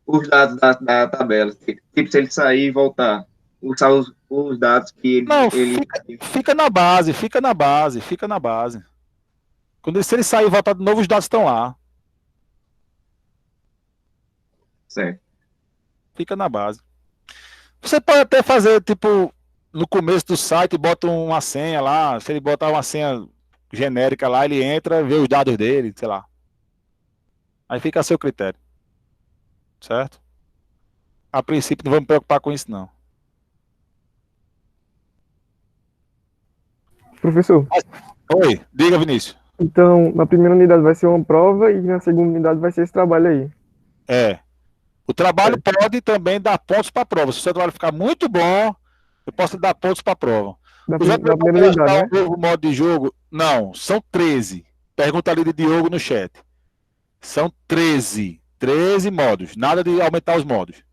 Os dados da tabela. Tipo, se ele sair e voltar, os dados que ele...
Não, fica na base. Se ele sair e voltar de novo, os dados estão lá.
Certo.
Fica na base. Você pode até fazer, tipo... No começo do site, bota uma senha lá. Se ele botar uma senha genérica lá, ele entra, vê os dados dele, sei lá. Aí fica a seu critério. Certo? A princípio, não vamos me preocupar com isso, não.
Professor.
Oi, diga, Vinícius.
Então, na primeira unidade vai ser uma prova e na segunda unidade vai ser esse trabalho aí.
O trabalho pode também dar pontos para a prova. Se o seu trabalho ficar muito bom, eu posso dar pontos para a prova.
Na primeira unidade, né?
O novo modo de jogo? Não, são 13. Pergunta ali de Diogo no chat. São 13. 13 modos. Nada de aumentar os modos.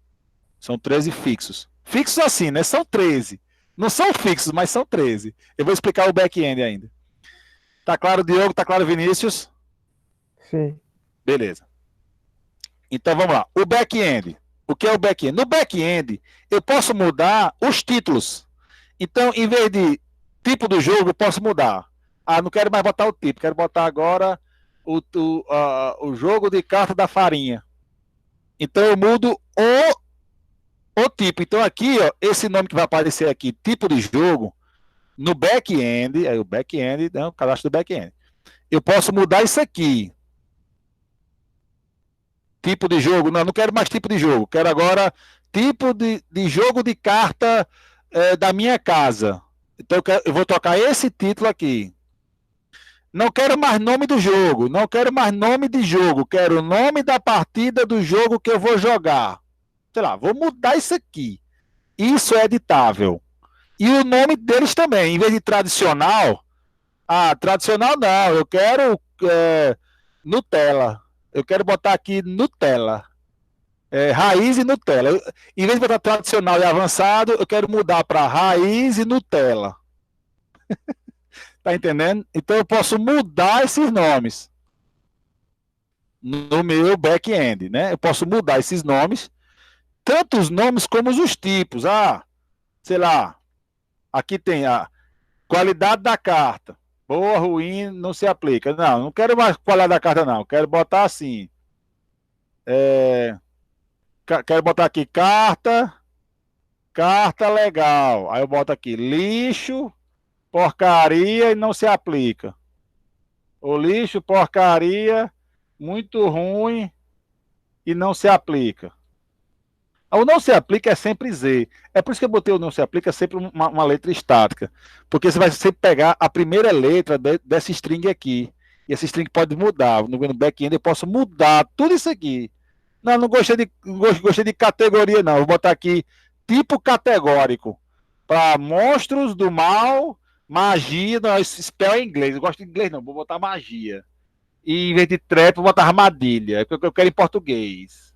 São 13 fixos. Fixos assim, né? São 13. Não são fixos, mas são 13. Eu vou explicar o back-end ainda. Tá claro, Diogo? Tá claro, Vinícius?
Sim.
Beleza. Então vamos lá. O back-end. O que é o back-end? No back-end, eu posso mudar os títulos. Então, em vez de tipo do jogo, eu posso mudar. Ah, não quero mais botar o tipo, quero botar agora o jogo de carta da farinha. Então, eu mudo o tipo. Então, aqui, ó, esse nome que vai aparecer aqui, tipo de jogo, no back-end, aí o back-end, né, o cadastro do back-end. Eu posso mudar isso aqui. Tipo de jogo, não quero mais tipo de jogo, quero agora tipo de jogo de carta da minha casa. Então eu vou trocar esse título aqui. Não quero mais nome do jogo, não quero mais nome de jogo, quero o nome da partida do jogo que eu vou jogar. Sei lá, vou mudar isso aqui. Isso é editável. E o nome deles também, em vez de tradicional, tradicional não, eu quero Nutella. Eu quero botar aqui Nutella. Raiz e Nutella. Em vez de botar tradicional e avançado, eu quero mudar para raiz e Nutella. Tá entendendo? Então eu posso mudar esses nomes no meu back-end, né? Eu posso mudar esses nomes, tanto os nomes como os tipos. Sei lá, aqui tem a qualidade da carta. Boa, ruim, não se aplica. Não quero mais qualidade da carta, não. Quero botar assim. Quero botar aqui carta legal. Aí eu boto aqui lixo, porcaria e não se aplica. O lixo, porcaria, muito ruim e não se aplica. O não se aplica é sempre Z. É por isso que eu botei o não se aplica sempre uma letra estática. Porque você vai sempre pegar a primeira letra dessa string aqui. E essa string pode mudar. No back-end eu posso mudar tudo isso aqui. Não gostei de categoria, não. Vou botar aqui tipo categórico. Para monstros do mal, magia. Não, esse spell é inglês. Eu gosto de inglês, não. Vou botar magia. E em vez de trap, vou botar armadilha. É o que eu quero em português.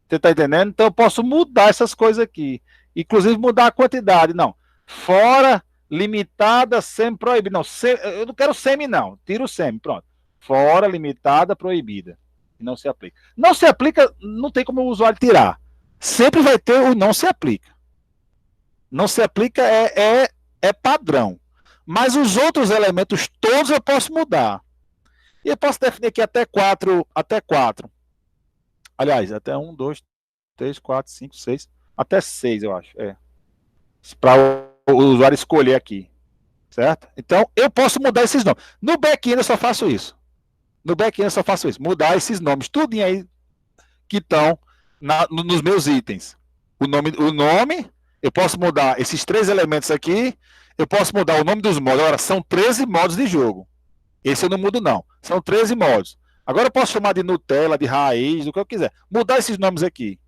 Você tá entendendo? Então eu posso mudar essas coisas aqui. Inclusive mudar a quantidade. Não. Fora, limitada, semi proibida. Não, eu não quero semi, não. Tira o semi, pronto. Fora, limitada, proibida. Não se aplica. Não se aplica, não tem como o usuário tirar. Sempre vai ter o não se aplica. Não se aplica é padrão. Mas os outros elementos todos eu posso mudar. E eu posso definir aqui até 4. Aliás, até 1, 2, 3, 4, 5, 6. Até 6, eu acho. Para o usuário escolher aqui. Certo? Então, eu posso mudar esses nomes. No back-end eu só faço isso. Mudar esses nomes. Tudo aí que estão nos meus itens. O nome, eu posso mudar esses 3 elementos aqui. Eu posso mudar o nome dos modos. Agora, são 13 modos de jogo. Esse eu não mudo, não. São 13 modos. Agora eu posso chamar de Nutella, de raiz, do que eu quiser. Mudar esses nomes aqui.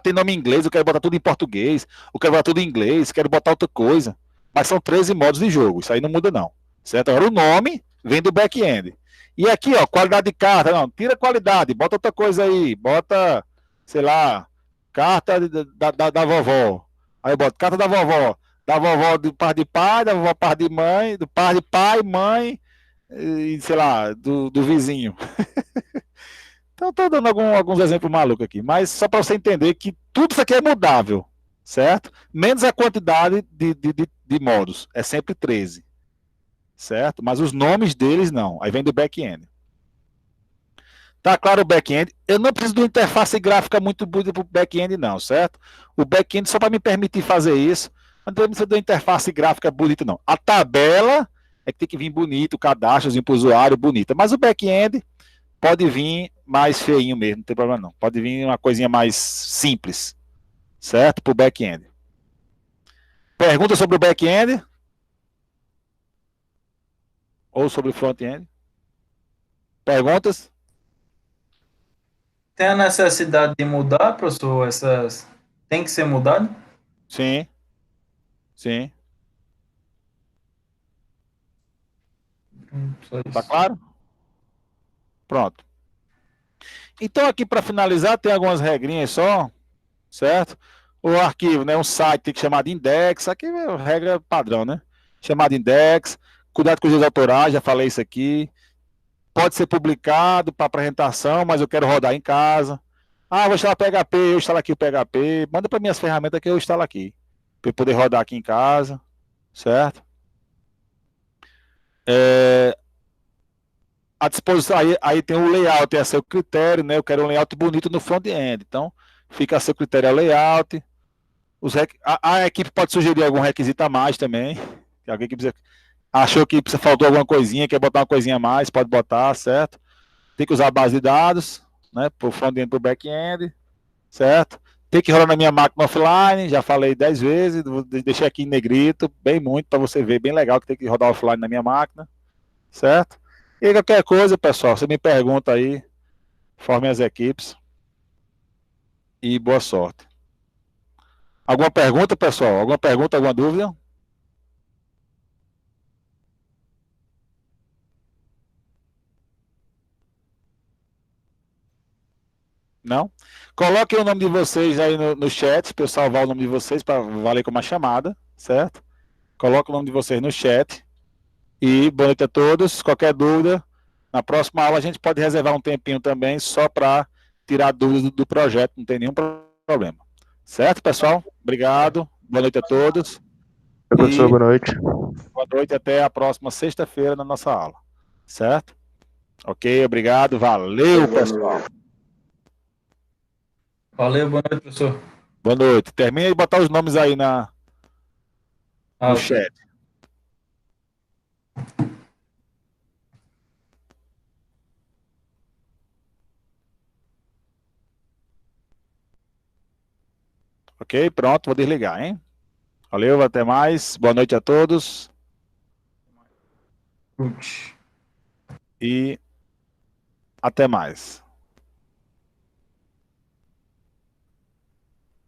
Tem nome em inglês, eu quero botar tudo em português. Eu quero botar tudo em inglês, quero botar outra coisa. Mas são 13 modos de jogo. Isso aí não muda, não. Certo? Agora o nome vem do back-end. E aqui, ó, qualidade de carta. Não, tira a qualidade, bota outra coisa aí. Bota, sei lá, carta da vovó. Aí eu boto carta da vovó do par de pai, da vovó par de mãe, do par de pai, mãe, e sei lá, do vizinho. Então, estou dando alguns exemplos malucos aqui, mas só para você entender que tudo isso aqui é mudável, certo? Menos a quantidade de modos, é sempre 13, certo? Mas os nomes deles não, aí vem do back-end. Tá claro o back-end? Eu não preciso de uma interface gráfica muito bonita para o back-end não, certo? O back-end só para me permitir fazer isso, não precisa de uma interface gráfica bonita não. A tabela é que tem que vir bonito, o cadastrozinho para o usuário bonita, mas o back-end pode vir mais feinho mesmo, não tem problema não. Pode vir uma coisinha mais simples, certo? Para o back-end. Pergunta sobre o back-end? Ou sobre o front-end? Perguntas?
Tem a necessidade de mudar, professor? Tem que ser mudado?
Sim. Sim. Tá claro? Pronto. Então, aqui para finalizar, tem algumas regrinhas só, certo? O arquivo, né? Um site tem que chamar de index. Aqui é regra padrão, né? Chamar de index. Cuidado com os direitos autorais, já falei isso aqui. Pode ser publicado para apresentação, mas eu quero rodar em casa. Ah, vou instalar PHP, eu instalo aqui o PHP. Manda para minhas ferramentas que eu instalo aqui. Para eu poder rodar aqui em casa, certo? A disposição, aí tem o layout, é a seu critério, né? Eu quero um layout bonito no front-end. Então, fica a seu critério o layout. A equipe pode sugerir algum requisito a mais também. Alguém que precisa, achou que faltou alguma coisinha, quer botar uma coisinha a mais, pode botar, certo? Tem que usar a base de dados, né? Para o front-end e para o back-end, certo? Tem que rolar na minha máquina offline, já falei 10 vezes, deixei aqui em negrito, bem muito, para você ver, bem legal que tem que rodar offline na minha máquina, certo? E qualquer coisa, pessoal, você me pergunta aí, forme as equipes e boa sorte. Alguma pergunta, pessoal? Alguma pergunta, alguma dúvida? Não? Coloquem o nome de vocês aí no chat, para eu salvar o nome de vocês, para valer como uma chamada, certo? Coloque o nome de vocês no chat. E boa noite a todos. Qualquer dúvida, na próxima aula a gente pode reservar um tempinho também só para tirar dúvidas do projeto, não tem nenhum problema. Certo, pessoal? Obrigado. Boa noite a todos.
Professor, boa noite.
Boa noite, até a próxima sexta-feira na nossa aula. Certo? Ok, obrigado. Valeu, pessoal.
Valeu, boa noite, professor.
Boa noite. Termina de botar os nomes aí no
Ok.
chat. Ok, pronto, vou desligar, hein? Valeu, até mais. Boa noite a todos. E até mais.